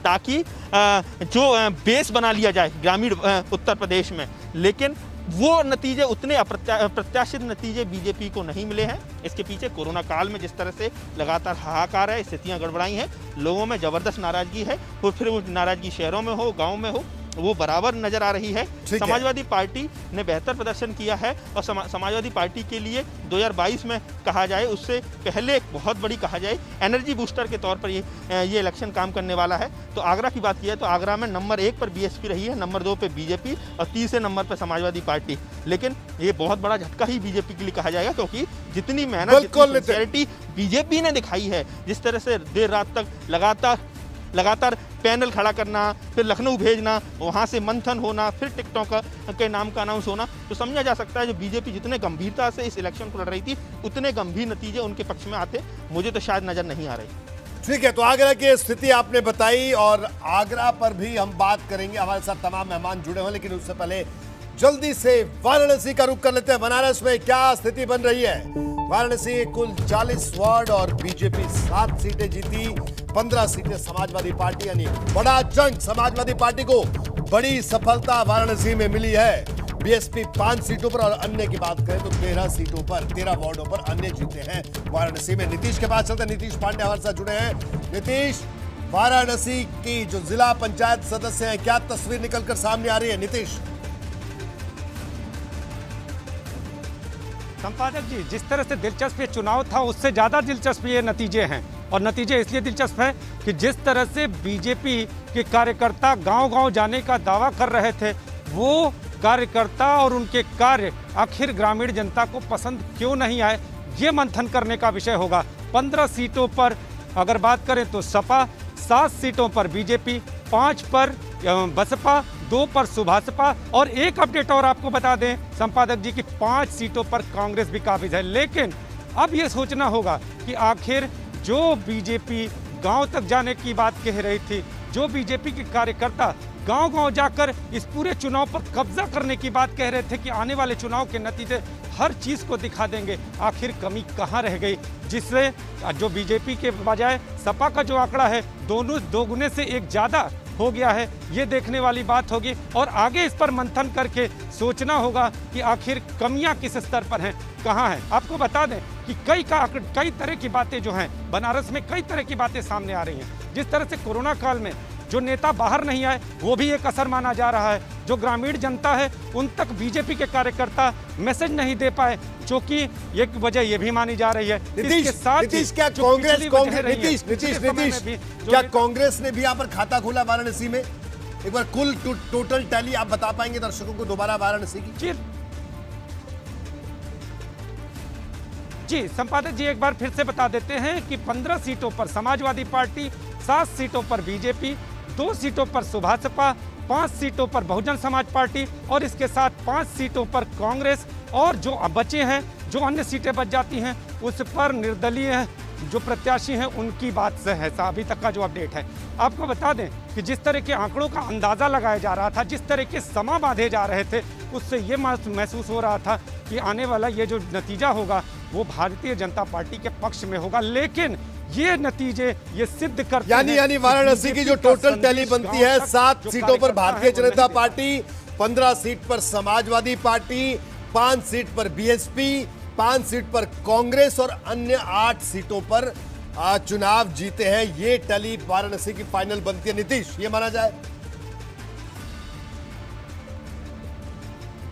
ताकि जो बेस बना लिया जाए ग्रामीण उत्तर प्रदेश में। लेकिन वो नतीजे उतने अप्रत्याशित नतीजे बीजेपी को नहीं मिले हैं। इसके पीछे कोरोना काल में जिस तरह से लगातार हाहाकार है, स्थितियां गड़बड़ाई हैं, लोगों में ज़बरदस्त नाराज़गी है और फिर वो नाराज़गी शहरों में हो, गाँव में हो, वो बराबर नजर आ रही है। समाजवादी पार्टी ने बेहतर प्रदर्शन किया है और समाजवादी पार्टी के लिए 2022 में कहा जाए उससे पहले एक बहुत बड़ी कहा जाए एनर्जी बूस्टर के तौर पर ये इलेक्शन काम करने वाला है। तो आगरा की बात की है तो आगरा में नंबर 1 पर बीएसपी रही है, नंबर 2 पे बीजेपी और तीसरे नंबर पर समाजवादी पार्टी। लेकिन ये बहुत बड़ा झटका ही बीजेपी के लिए कहा जाएगा क्योंकि जितनी मेहनत, जितनी सिंसियरिटी बीजेपी ने दिखाई है, जिस तरह से देर रात तक लगातार पैनल खड़ा करना, फिर लखनऊ भेजना, वहाँ से मंथन होना, फिर टिकटों के नाम का अनाउंस होना, तो समझा जा सकता है जो बीजेपी जितने गंभीरता से इस इलेक्शन को लड़ रही थी उतने गंभीर नतीजे उनके पक्ष में आते मुझे तो शायद नजर नहीं आ रही। ठीक है, तो आगरा की स्थिति आपने बताई और आगरा पर भी हम बात करेंगे। हमारे साथ तमाम मेहमान जुड़े हुए, लेकिन उससे पहले जल्दी से वाराणसी का रुख कर लेते हैं। बनारस में क्या स्थिति बन रही है? वाराणसी कुल 40 वार्ड और बीजेपी 7 सीटें जीती, 15 सीटें समाजवादी पार्टी, यानी बड़ा जंग समाजवादी पार्टी को बड़ी सफलता वाराणसी में मिली है। बीएसपी 5 सीटों पर और अन्य की बात करें तो 13 सीटों पर, 13 वार्डों पर अन्य जीते हैं वाराणसी में। नीतीश के पास चलते हैं, नीतीश पांडे हमारे साथ जुड़े हैं। नीतीश, वाराणसी की जो जिला पंचायत सदस्य हैं, क्या तस्वीर निकलकर सामने आ रही है? नीतीश। संपादक जी, जिस तरह से दिलचस्प ये चुनाव था उससे ज़्यादा दिलचस्प ये नतीजे हैं और नतीजे इसलिए दिलचस्प हैं कि जिस तरह से बीजेपी के कार्यकर्ता गांव-गांव जाने का दावा कर रहे थे, वो कार्यकर्ता और उनके कार्य आखिर ग्रामीण जनता को पसंद क्यों नहीं आए, ये मंथन करने का विषय होगा। 15 सीटों पर अगर बात करें तो सपा, 7 सीटों पर बीजेपी, 5 पर बसपा, 2 पर सुभाषपा और एक अपडेट और आपको बता दें संपादक जी की 5 सीटों पर कांग्रेस भी काबिज है। लेकिन अब ये सोचना होगा कि आखिर जो बीजेपी गांव तक जाने की बात कह रही थी, जो बीजेपी के कार्यकर्ता गांव-गांव जाकर इस पूरे चुनाव पर कब्जा करने की बात कह रहे थे कि आने वाले चुनाव के नतीजे हर चीज़ को दिखा देंगे, आखिर कमी कहाँ रह गई, जिससे जो बीजेपी के बजाय सपा का जो आंकड़ा है दोनों दोगुने से एक ज़्यादा हो गया है, ये देखने वाली बात होगी और आगे इस पर मंथन करके सोचना होगा कि आखिर कमियां किस स्तर पर हैं, कहां हैं। आपको बता दें कि कई तरह की बातें जो हैं बनारस में, कई तरह की बातें सामने आ रही हैं। जिस तरह से कोरोना काल में जो नेता बाहर नहीं आए वो भी एक असर माना जा रहा है। जो ग्रामीण जनता है उन तक बीजेपी के कार्यकर्ता मैसेज नहीं दे पाए, जो कि एक वजह ये भी मानी जा रही है। नीतीश, क्या कांग्रेस ने भी यहाँ पर खाता खोला वाराणसी में? एक बार कुल टोटल टैली आप बता पाएंगे दर्शकों को दोबारा वाराणसी की? जी संपादक जी, एक बार फिर से बता देते हैं कि 15 सीटों पर समाजवादी पार्टी, 7 सीटों पर बीजेपी, 2 सीटों पर सुभाषपा, 5 सीटों पर बहुजन समाज पार्टी और इसके साथ 5 सीटों पर कांग्रेस और जो बचे हैं, जो अन्य सीटें बच जाती हैं उस पर निर्दलीय जो प्रत्याशी हैं उनकी बात से है। अभी तक का जो अपडेट है आपको बता दें कि जिस तरह के आंकड़ों का अंदाज़ा लगाया जा रहा था, जिस तरह के समा बांधे जा रहे थे, उससे ये महसूस हो रहा था कि आने वाला ये जो नतीजा होगा वो भारतीय जनता पार्टी के पक्ष में होगा। लेकिन ये नतीजे ये सिद्ध करते यानी वाराणसी की जो टोटल टैली बनती है 7 सीटों पर भारतीय जनता पार्टी, 15 सीट पर समाजवादी पार्टी, 5 सीट पर बीएसपी, 5 सीट पर कांग्रेस और अन्य 8 सीटों पर चुनाव जीते हैं। ये टैली वाराणसी की फाइनल बनती है। नीतीश, ये माना जाए?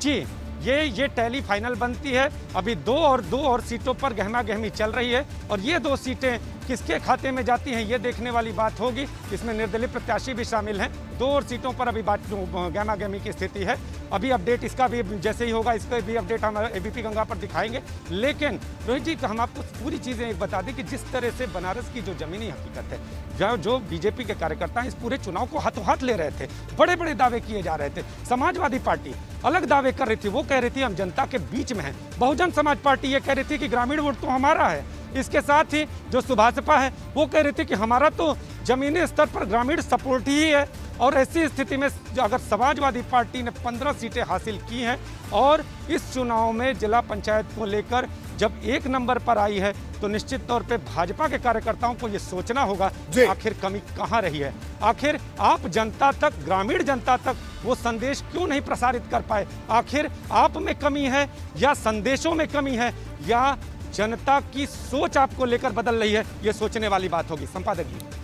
जी, ये टैली फाइनल बनती है। अभी दो और सीटों पर गहमा गहमी चल रही है और ये 2 सीटें किसके खाते में जाती हैं ये देखने वाली बात होगी। इसमें निर्दलीय प्रत्याशी भी शामिल हैं। 2 और सीटों पर अभी बात गहमा गहमी की स्थिति है। अभी अपडेट इसका भी जैसे ही होगा इसका भी अपडेट हम एबीपी गंगा पर दिखाएंगे। लेकिन रोहित जी, हम आपको पूरी चीज़ें एक बता दें कि जिस तरह से बनारस की जो जमीनी हकीकत है, जो बीजेपी के कार्यकर्ता हैं इस पूरे चुनाव को हाथों हाथ ले रहे थे, बड़े बड़े दावे किए जा रहे थे। समाजवादी पार्टी अलग दावे कर रही थी, वो कह रही थी हम जनता के बीच में हैं। बहुजन समाज पार्टी ये कह रही थी कि ग्रामीण वोट तो हमारा है। इसके साथ ही जो सुभाषपा है वो कह रही थी कि हमारा तो जमीनी स्तर पर ग्रामीण सपोर्ट ही है। और ऐसी स्थिति में अगर समाजवादी पार्टी ने 15 सीटें हासिल की हैं और इस चुनाव में जिला पंचायत को लेकर जब 1 नंबर पर आई है, तो निश्चित तौर पे भाजपा के कार्यकर्ताओं को ये सोचना होगा आखिर कमी कहाँ रही है। आखिर आप जनता तक, ग्रामीण जनता तक वो संदेश क्यों नहीं प्रसारित कर पाए? आखिर आप में कमी है या संदेशों में कमी है या जनता की सोच आपको लेकर बदल रही है? ये सोचने वाली बात होगी। संपादक जी।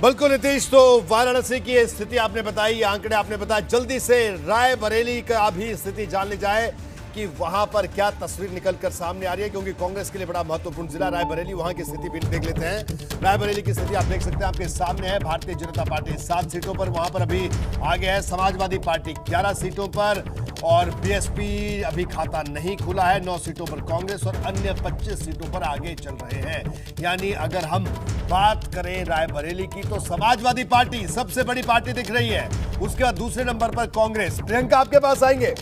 बिल्कुल नीतीश, तो वाराणसी की स्थिति आपने बताई, आंकड़े आपने बताया। जल्दी से रायबरेली का भी स्थिति जान ली जाए कि वहां पर क्या तस्वीर निकलकर सामने आ रही है, क्योंकि कांग्रेस के लिए बड़ा महत्वपूर्ण जिला रायबरेली, वहां की स्थिति भी देख लेते हैं। रायबरेली की स्थिति आप देख सकते हैं, आपके सामने है। भारतीय जनता पार्टी 7 सीटों पर, वहां पर अभी आगे है समाजवादी पार्टी 11 सीटों पर और बीएसपी अभी खाता नहीं खुला है। 9 सीटों पर कांग्रेस और अन्य 25 सीटों पर आगे चल रहे हैं। यानी अगर हम बात करें रायबरेली की तो समाजवादी पार्टी सबसे बड़ी पार्टी दिख रही है, उसके बाद दूसरे नंबर पर कांग्रेस। प्रियंका, आपके पास आएंगे।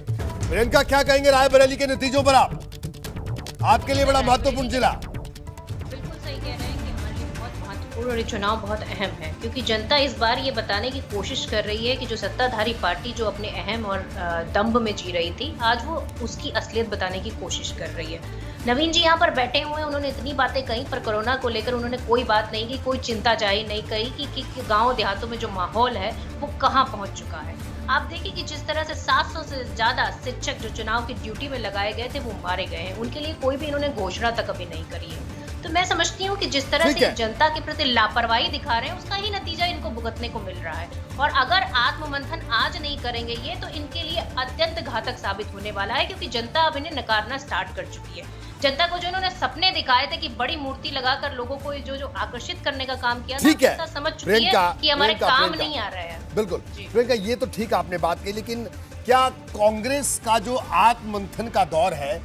प्रियंका, क्या कहेंगे रायबरेली के नतीजों पर? आपके लिए बड़ा महत्वपूर्ण जिला। बिल्कुल सही कह रहे हैं कि हमारे लिए बहुत महत्वपूर्ण और ये चुनाव बहुत अहम है, क्योंकि जनता इस बार ये बताने की कोशिश कर रही है कि जो सत्ताधारी पार्टी जो अपने अहम और दम्भ में जी रही थी, आज वो उसकी असलियत बताने की कोशिश कर रही है। नवीन जी यहाँ पर बैठे हुए हैं, उन्होंने इतनी बातें कही, पर कोरोना को लेकर उन्होंने कोई बात नहीं की, कोई चिंता जाहिर नहीं कही कि गाँव देहातों में जो माहौल है वो कहाँ पहुँच चुका है। आप देखिए कि जिस तरह से 700 से ज्यादा शिक्षक जो चुनाव की ड्यूटी में लगाए गए थे वो मारे गए हैं, उनके लिए कोई भी इन्होंने घोषणा तक अभी नहीं करी है। तो मैं समझती हूँ कि जिस तरह से जनता के प्रति लापरवाही दिखा रहे हैं उसका ही नतीजा इनको भुगतने को मिल रहा है। और अगर आत्ममंथन आज नहीं करेंगे ये, तो इनके लिए अत्यंत घातक साबित होने वाला है, क्योंकि जनता अब इन्हें नकारना स्टार्ट कर चुकी है। जनता को जो इन्होंने सपने दिखाए थे कि बड़ी मूर्ति लगाकर लोगों को जो आकर्षित करने का काम किया था, समझ चुकी है कि हमारे काम नहीं आ रहा है। बिल्कुल प्रियंका, ये तो ठीक आपने बात की, लेकिन क्या कांग्रेस का जो आत्ममंथन का दौर है,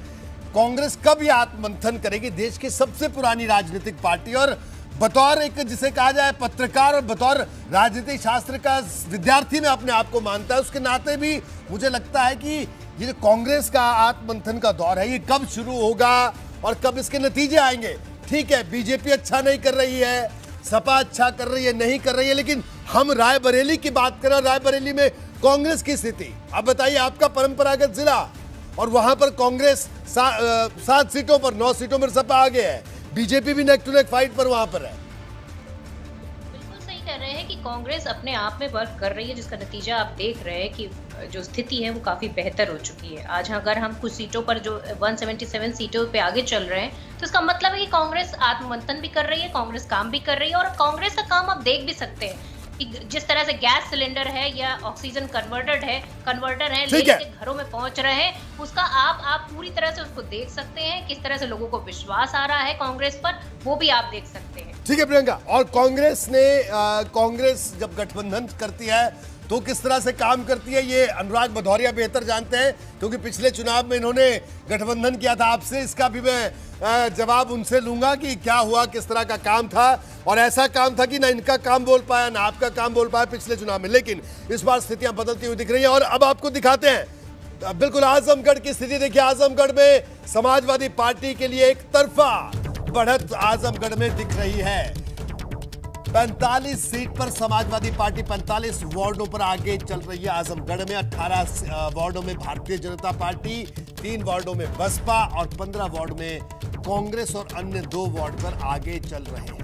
कांग्रेस कब ये आत्ममंथन करेगी? देश की सबसे पुरानी राजनीतिक पार्टी और बतौर एक जिसे कहा जाए पत्रकार और बतौर राजनीतिक शास्त्र का विद्यार्थी में अपने आप को मानता है, उसके नाते भी मुझे लगता है कि ये जो कांग्रेस का आत्ममंथन का दौर है ये कब शुरू होगा और कब इसके नतीजे आएंगे? ठीक है, बीजेपी अच्छा नहीं कर रही है, सपा अच्छा कर रही है, नहीं कर रही है, लेकिन हम रायबरेली की बात करें, रायबरेली में कांग्रेस की स्थिति। अब बताइए, आपका परंपरागत जिला और वहां पर कांग्रेस 7 सीटों पर, 9 सीटों पर सपा आगे है, बीजेपी भी नेक टू नेक फाइट पर वहां पर है। बिल्कुल सही कह रहे हैं कि कांग्रेस अपने आप में वर्क कर रही है, जिसका नतीजा आप देख रहे हैं कि जो स्थिति है वो काफी बेहतर हो चुकी है। आज अगर हम कुछ सीटों पर जो 177 सीटों पे आगे चल रहे हैं, तो इसका मतलब है कि कांग्रेस आत्ममंथन भी कर रही है, कांग्रेस काम भी कर रही है। और कांग्रेस का काम आप देख भी सकते हैं कि जिस तरह से गैस सिलेंडर है या ऑक्सीजन कन्वर्टर है लेके घरों में पहुंच रहे हैं, उसका आप पूरी तरह से उसको देख सकते हैं। किस तरह से लोगों को विश्वास आ रहा है कांग्रेस पर, वो भी आप देख सकते हैं। ठीक है प्रियंका, और कांग्रेस जब गठबंधन करती है तो किस तरह से काम करती है ये अनुराग भदौरिया बेहतर जानते हैं, क्योंकि पिछले चुनाव में इन्होंने गठबंधन किया था आपसे। इसका भी मैं जवाब उनसे लूंगा कि क्या हुआ, किस तरह का काम था, और ऐसा काम था कि ना इनका काम बोल पाया ना आपका काम बोल पाया पिछले चुनाव में। लेकिन इस बार स्थितियां बदलती हुई दिख रही है और अब आपको दिखाते हैं बिल्कुल आजमगढ़ की स्थिति। देखिए, आजमगढ़ में समाजवादी पार्टी के लिए एक तरफा बढ़त आजमगढ़ में दिख रही है। 45 सीट पर समाजवादी पार्टी 45 वार्डों पर आगे चल रही है आजमगढ़ में। 18 वार्डों में भारतीय जनता पार्टी, 3 वार्डों में बसपा और 15 वार्ड में कांग्रेस और अन्य 2 वार्ड पर आगे चल रहे हैं।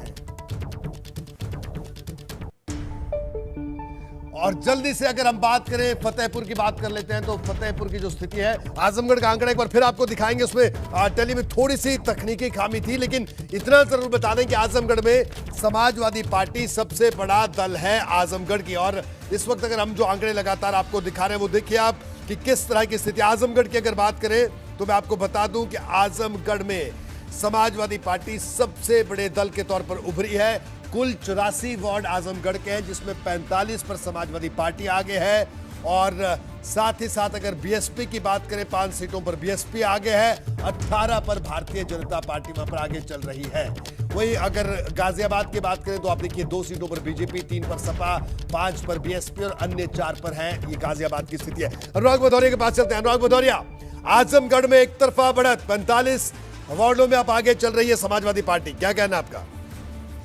और जल्दी से अगर हम बात करें फतेहपुर की, बात कर लेते हैं तो फतेहपुर की जो स्थिति है, आजमगढ़ का आंकड़ा एक बार फिर आपको दिखाएंगे। उसमें टेली में थोड़ी सी तकनीकी खामी थी, लेकिन इतना जरूर बता दें कि आजमगढ़ में समाजवादी पार्टी सबसे बड़ा दल है आजमगढ़ की। और इस वक्त अगर हम जो आंकड़े लगातार आपको दिखा रहे हैं वो देखिए आप कि किस तरह की स्थिति। आजमगढ़ की अगर बात करें तो मैं आपको बता दूं कि आजमगढ़ में समाजवादी पार्टी सबसे बड़े दल के तौर पर उभरी है। कुल 84 वार्ड आजमगढ़ के हैं, जिसमें 45 पर समाजवादी पार्टी आगे है। और साथ ही साथ अगर बीएसपी की बात करें, 5 सीटों पर बीएसपी आगे है, 18 पर भारतीय जनता पार्टी वहां पर आगे चल रही है। वहीं अगर गाजियाबाद की बात करें तो आप देखिए 2 सीटों पर बीजेपी, 3 पर सपा, 5 पर बीएसपी और अन्य 4 पर है। ये गाजियाबाद की स्थिति है। अनुराग भदौरिया के पास चलते हैं। अनुराग भदौरिया, आजमगढ़ में एक तरफा बढ़त, 45 वार्डों में आप आगे चल रही है समाजवादी पार्टी, क्या कहना है आपका?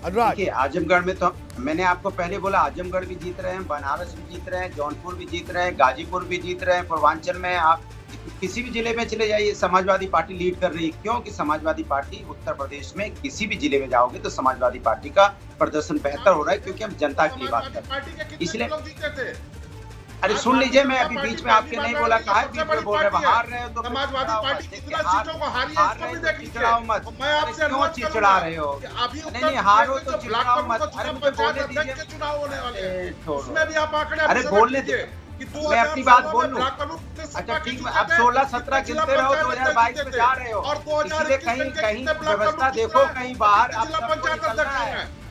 अनुराग, आजमगढ़ में तो मैंने आपको पहले बोला, आजमगढ़ भी जीत रहे हैं, बनारस भी जीत रहे हैं, जौनपुर भी जीत रहे हैं, गाजीपुर भी जीत रहे हैं। पूर्वांचल में आप किसी भी जिले में चले जाइए, समाजवादी पार्टी लीड कर रही है। क्योंकि समाजवादी पार्टी उत्तर प्रदेश में किसी भी जिले में जाओगे तो समाजवादी पार्टी का प्रदर्शन बेहतर हो रहा है, क्योंकि हम जनता के लिए बात कर रहे हैं। इसलिए अरे सुन लीजिए, मैं अभी बीच में आपके नहीं बोला, कहा है बीच में बोल रहे हार रहे हो तो समाजवादी पार्टी कितना सीटों को हारी है इसको भी देख लीजिए। मत, मैं आपसे क्यों चिड़चिड़ा रहे हो? नहीं हारो तो चिड़चिड़ाओ मत। अरे मुझे बोलने दीजिए, चुनाव होने वाले हैं, उसमें भी आप आंकड़े अरे बोलने दीजिए, मैं अपनी बात बोल लूं। अच्छा ठीक है, अब 16-17 गिनते रहो, 2022 में जा रहे हो, इसलिए कहीं कहीं व्यवस्था देखो, कहीं बाहर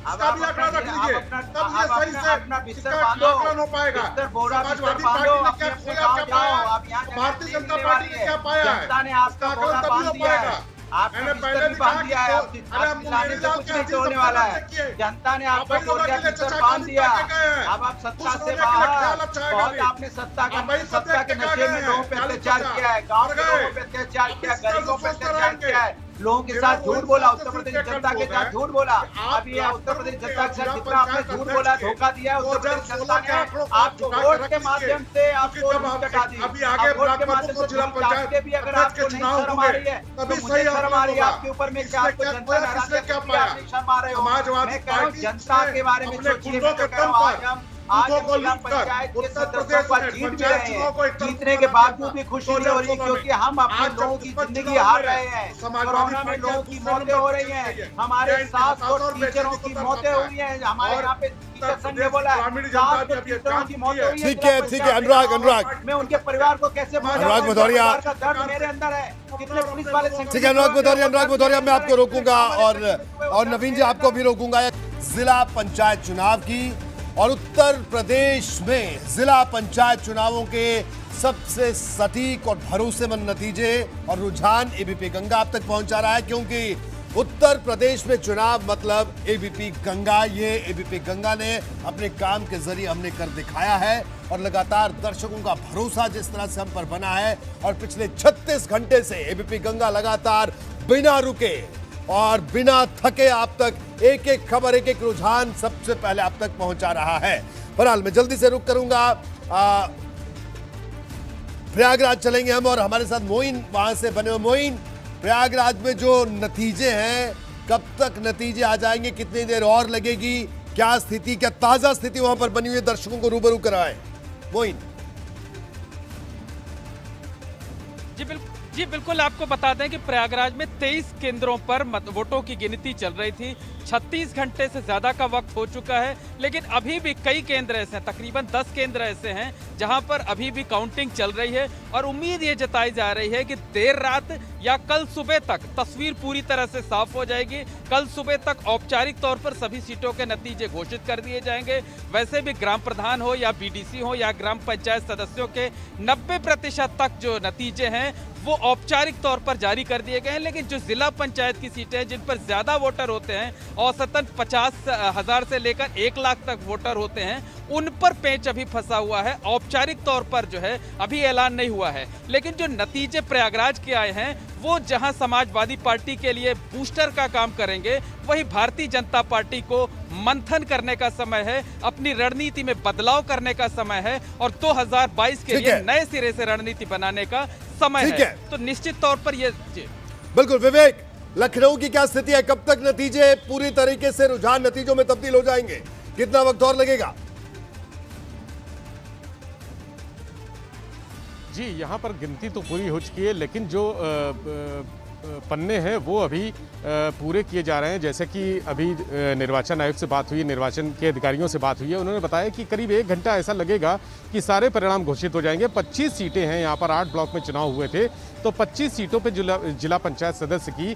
इसका भी आंकड़ा रख लीजिए, तब ये सही से अपना बिस्तर बांधो, हो पाएगा। समाजवादी पार्टी ने क्या खोया, क्या पाया, भारतीय जनता पार्टी ने क्या पाया है, जनता ने आपका बोरा बांध दिया है, आपने पहले भी बांध दिया है, लाने से कुछ नहीं होने वाला है। जनता ने आपको बोरिया बिस्तर बांध दिया। अब आप सत्ता से बाहर, बहुत आपने सत्ता के नशे में लोगों पे अत्याचार किया है, गाँव के लोगों पे अत्याचार किया, गरीबों पे अत्याचार किया है, लोगों के साथ झूठ बोला, उत्तर प्रदेश जनता के साथ झूठ बोला। अभी उत्तर प्रदेश जनता के साथ जितना आपने झूठ बोला, धोखा दिया, उत्तर प्रदेश जनता ने आपको वोट के माध्यम से आपको कटा दी। अभी आगे वोट के माध्यम से जिला पंचायत के भी अगर आपको नहीं शर्म आ रही है तो मुझे शर्म आ रही है आपके ऊपर में, क्या आपको जनता ने हरा दिया, आप शर्म आ रहे हो? मैं कह रहा हूँ जनता के बारे में सोचिए। मैं कह रहा हूँ आज जिला पंचायत के सदस्यों पर जीत भी रहे हैं, जीतने के बावजूद भी खुशी नहीं हो रही, क्योंकि हम अपने लोगों की जिंदगी हार रहे हैं। कोरोना में लोगों की मौतें हो रही हैं, हमारे 700 टीचरों की मौतें हुई हैं, हमारे यहाँ पे टीचर संघ ने बोला 700 टीचरों की मौतें हुई है। ठीक है अनुराग, मैं उनके परिवार को कैसे, अनुराग भदौरिया का दर्द मेरे अंदर है। कितने पुलिस वाले, ठीक है अनुराग भदौरिया, मैं आपको रोकूंगा और नवीन जी आपको भी रोकूंगा। जिला पंचायत चुनाव की और उत्तर प्रदेश में जिला पंचायत चुनावों के सबसे सटीक और भरोसेमंद नतीजे और रुझान एबीपी गंगा आप तक पहुंचा रहा है, क्योंकि उत्तर प्रदेश में चुनाव मतलब एबीपी गंगा। ये एबीपी गंगा ने अपने काम के जरिए हमने कर दिखाया है और लगातार दर्शकों का भरोसा जिस तरह से हम पर बना है, और पिछले 36 घंटे से एबीपी गंगा लगातार बिना रुके और बिना थके आप तक एक एक खबर, एक एक रुझान सबसे पहले आप तक पहुंचा रहा है। बहरहाल मैं जल्दी से रुक करूंगा, प्रयागराज चलेंगे हम और हमारे साथ मोइन वहां से बने हुए। मोइन, प्रयागराज में जो नतीजे हैं, कब तक नतीजे आ जाएंगे, कितनी देर और लगेगी, क्या स्थिति, क्या ताजा स्थिति वहां पर बनी हुई है, दर्शकों को रूबरू कराएं मोइन। जी बिल्कुल, आपको बता दें कि प्रयागराज में 23 केंद्रों पर वोटों की गिनती चल रही थी। 36 घंटे से ज़्यादा का वक्त हो चुका है, लेकिन अभी भी कई केंद्र ऐसे हैं, तकरीबन 10 केंद्र ऐसे हैं जहां पर अभी भी काउंटिंग चल रही है। और उम्मीद ये जताई जा रही है कि देर रात या कल सुबह तक तस्वीर पूरी तरह से साफ हो जाएगी। कल सुबह तक औपचारिक तौर पर सभी सीटों के नतीजे घोषित कर दिए जाएंगे। वैसे भी ग्राम प्रधान हो या बीडीसी हो या ग्राम पंचायत सदस्यों के 90% तक जो नतीजे हैं वो औपचारिक तौर पर जारी कर दिए गए हैं, लेकिन जो जिला पंचायत की सीटें हैं जिन पर ज्यादा वोटर होते हैं, औसतन 50,000 से लेकर 1 लाख तक वोटर होते हैं, उन पर पेंच अभी फंसा हुआ है। औपचारिक तौर पर जो है अभी ऐलान नहीं हुआ है, लेकिन जो नतीजे प्रयागराज के आए हैं वो जहां समाजवादी पार्टी के लिए बूस्टर का काम करेंगे, वहीं भारतीय जनता पार्टी को मंथन करने का समय है, अपनी रणनीति में बदलाव करने का समय है और 2022 के लिए नए सिरे से रणनीति बनाने का समय है। तो निश्चित तौर पर ये बिल्कुल विवेक, लखनऊ की क्या स्थिति है? कब तक नतीजे पूरी तरीके से रुझान नतीजों में तब्दील हो जाएंगे? कितना वक्त और लगेगा? जी, यहाँ पर गिनती तो पूरी हो चुकी है, लेकिन जो पन्ने हैं वो अभी पूरे किए जा रहे हैं। जैसे कि अभी निर्वाचन आयोग से बात हुई, निर्वाचन के अधिकारियों से बात हुई है, उन्होंने बताया कि करीब 1 घंटा ऐसा लगेगा कि सारे परिणाम घोषित हो जाएंगे। 25 सीटें हैं, यहाँ पर 8 ब्लॉक में चुनाव हुए थे, तो 25 सीटों पे जिला पंचायत सदस्य की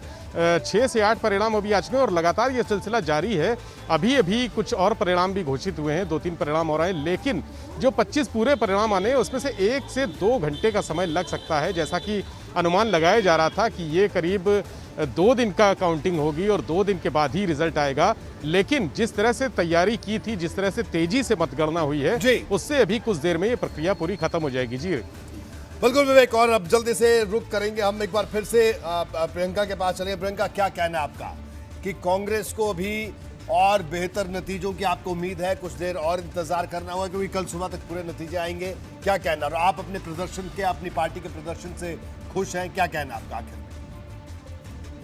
6 से 8 परिणाम अभी आ चुके हैं और लगातार ये सिलसिला जारी है। अभी कुछ और परिणाम भी घोषित हुए हैं, 2-3 परिणाम और आए, लेकिन जो 25 पूरे परिणाम आने हैं उसमें से 1 से 2 घंटे का समय लग सकता है। जैसा कि अनुमान लगाया जा रहा था कि ये करीब 2 दिन का काउंटिंग होगी और 2 दिन के बाद ही रिजल्ट आएगा। लेकिन जिस तरह से तैयारी की थी, जिस तरह से तेजी से मतगणना हुई है, उससे अभी कुछ देर में ये प्रक्रिया पूरी खत्म हो जाएगी। जी बिल्कुल विवेक, और अब जल्दी से रुक करेंगे हम एक बार फिर से प्रियंका के पास चलेंगे। प्रियंका, क्या कहना है आपका कि कांग्रेस को अभी और बेहतर नतीजों की आपको उम्मीद है? कुछ देर और इंतजार करना होगा क्योंकि कल सुबह तक पूरे नतीजे आएंगे। क्या कहना, और आप अपने प्रदर्शन के, अपनी पार्टी के प्रदर्शन से खुश हैं? क्या कहना आपका आखिर में?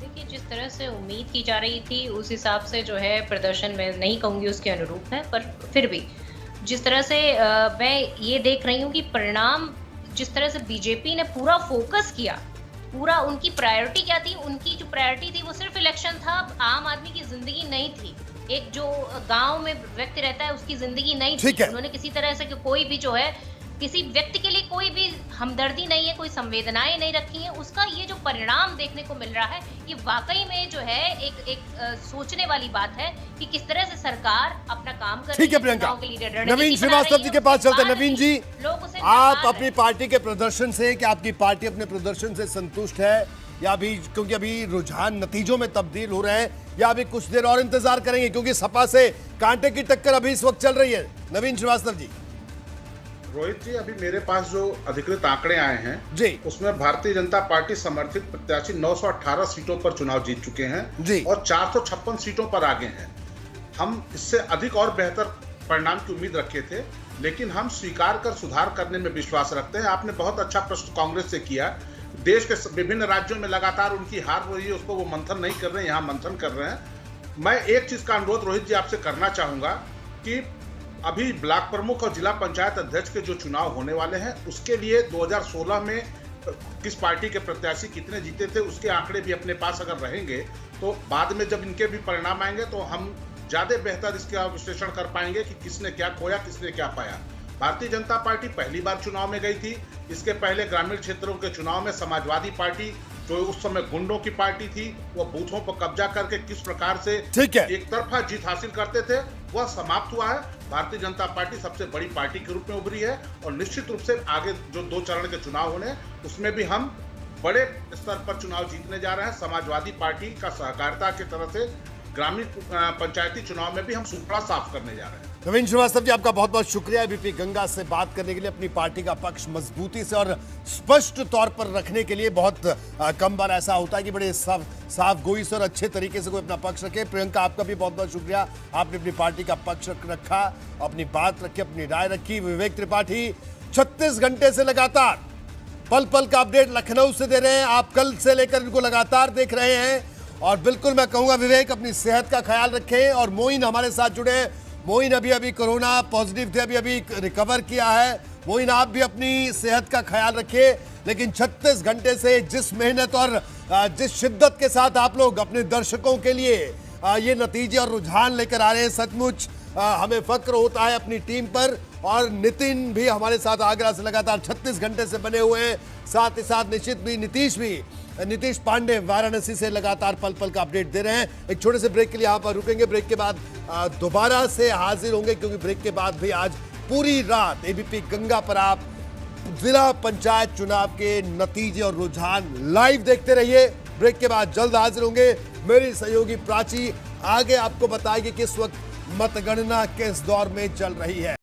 देखिए, जिस तरह से उम्मीद की जा रही थी उस हिसाब से जो है प्रदर्शन मैं नहीं कहूँगी उसके अनुरूप है, पर फिर भी जिस तरह से मैं ये देख रही हूँ कि परिणाम, जिस तरह से बीजेपी ने पूरा फोकस किया, पूरा उनकी प्रायोरिटी क्या थी? उनकी जो प्रायोरिटी थी वो सिर्फ इलेक्शन था, आम आदमी की जिंदगी नहीं थी। एक जो गांव में व्यक्ति रहता है उसकी जिंदगी नहीं थी। उन्होंने किसी तरह से कोई भी जो है किसी व्यक्ति के लिए कोई भी हमदर्दी नहीं है, कोई संवेदनाएं नहीं रखी हैं। उसका ये जो परिणाम देखने को मिल रहा है, ये वाकई में जो है एक सोचने वाली बात है कि किस तरह से सरकार अपना काम कर रही है। ठीक है प्रियंका, नवीन श्रीवास्तव जी के पास चलते हैं। नवीन जी, आप अपनी पार्टी के प्रदर्शन से, क्या आपकी पार्टी अपने प्रदर्शन से संतुष्ट है, या अभी, क्योंकि अभी रुझान नतीजों में तब्दील हो रहे हैं, या अभी कुछ देर और इंतजार करेंगे क्योंकि सपा से कांटे की टक्कर अभी इस वक्त चल रही है? नवीन श्रीवास्तव जी। रोहित जी, अभी मेरे पास जो अधिकृत आंकड़े आए हैं जी, उसमें भारतीय जनता पार्टी समर्थित प्रत्याशी 918 सीटों पर चुनाव जीत चुके हैं जी, और 456 सीटों पर आगे हैं। हम इससे अधिक और बेहतर परिणाम की उम्मीद रखे थे, लेकिन हम स्वीकार कर सुधार करने में विश्वास रखते हैं। आपने बहुत अच्छा प्रश्न कांग्रेस से किया। देश के विभिन्न राज्यों में लगातार उनकी हार हो रही है, उसको वो मंथन नहीं कर रहे हैं, यहाँ मंथन कर रहे हैं। मैं एक चीज का अनुरोध रोहित जी आपसे करना चाहूंगा कि अभी ब्लॉक प्रमुख और जिला पंचायत अध्यक्ष के जो चुनाव होने वाले हैं, उसके लिए 2016 में किस पार्टी के प्रत्याशी कितने जीते थे उसके आंकड़े भी अपने पास अगर रहेंगे, तो बाद में जब इनके भी परिणाम आएंगे तो हम ज्यादा बेहतर इसका विश्लेषण कर पाएंगे कि किसने क्या खोया, किसने क्या पाया। भारतीय जनता पार्टी पहली बार चुनाव में गई थी। इसके पहले ग्रामीण क्षेत्रों के चुनाव में समाजवादी पार्टी, जो उस समय गुंडों की पार्टी थी, वो बूथों पर कब्जा करके किस प्रकार से एक तरफा जीत हासिल करते थे, वह समाप्त हुआ है। भारतीय जनता पार्टी सबसे बड़ी पार्टी के रूप में उभरी है और निश्चित रूप से आगे जो 2 चरण के चुनाव होने, उसमें भी हम बड़े स्तर पर चुनाव जीतने जा रहे हैं। समाजवादी पार्टी का सहकारिता की तरह से ग्रामीण पंचायती चुनाव में भी हम सुपड़ा साफ करने जा रहे हैं। नवीन श्रीवास्तव जी, आपका बहुत बहुत शुक्रिया बीपी गंगा से बात करने के लिए, अपनी पार्टी का पक्ष मजबूती से और स्पष्ट तौर पर रखने के लिए। बहुत कम बार ऐसा होता है कि बड़े साफ गोई से और अच्छे तरीके से कोई अपना पक्ष रखे। प्रियंका, आपका भी बहुत बहुत शुक्रिया, आपने अपनी पार्टी का पक्ष रखा, अपनी बात रखी, अपनी राय रखी। विवेक त्रिपाठी 36 घंटे से लगातार पल पल का अपडेट लखनऊ से दे रहे हैं। आप कल से लेकर इनको लगातार देख रहे हैं और बिल्कुल मैं कहूंगा विवेक, अपनी सेहत का ख्याल रखें। और मोइन हमारे साथ जुड़े हैं। मोइन अभी कोरोना पॉजिटिव थे, अभी रिकवर किया है। मोइन, आप भी अपनी सेहत का ख्याल रखिए। लेकिन 36 घंटे से जिस मेहनत और जिस शिद्दत के साथ आप लोग अपने दर्शकों के लिए ये नतीजे और रुझान लेकर आ रहे हैं, सचमुच हमें फक्र होता है अपनी टीम पर। और नितिन भी हमारे साथ आगरा से लगातार 36 घंटे से बने हुए हैं, साथ ही साथ नीतीश पांडे वाराणसी से लगातार पल पल का अपडेट दे रहे हैं। एक छोटे से ब्रेक के लिए यहाँ पर रुकेंगे, ब्रेक के बाद दोबारा से हाजिर होंगे, क्योंकि ब्रेक के बाद भी आज पूरी रात एबीपी गंगा पर आप जिला पंचायत चुनाव के नतीजे और रुझान लाइव देखते रहिए। ब्रेक के बाद जल्द हाजिर होंगे। मेरी सहयोगी प्राची आगे आपको बताएगी किस वक्त मतगणना किस दौर में चल रही है।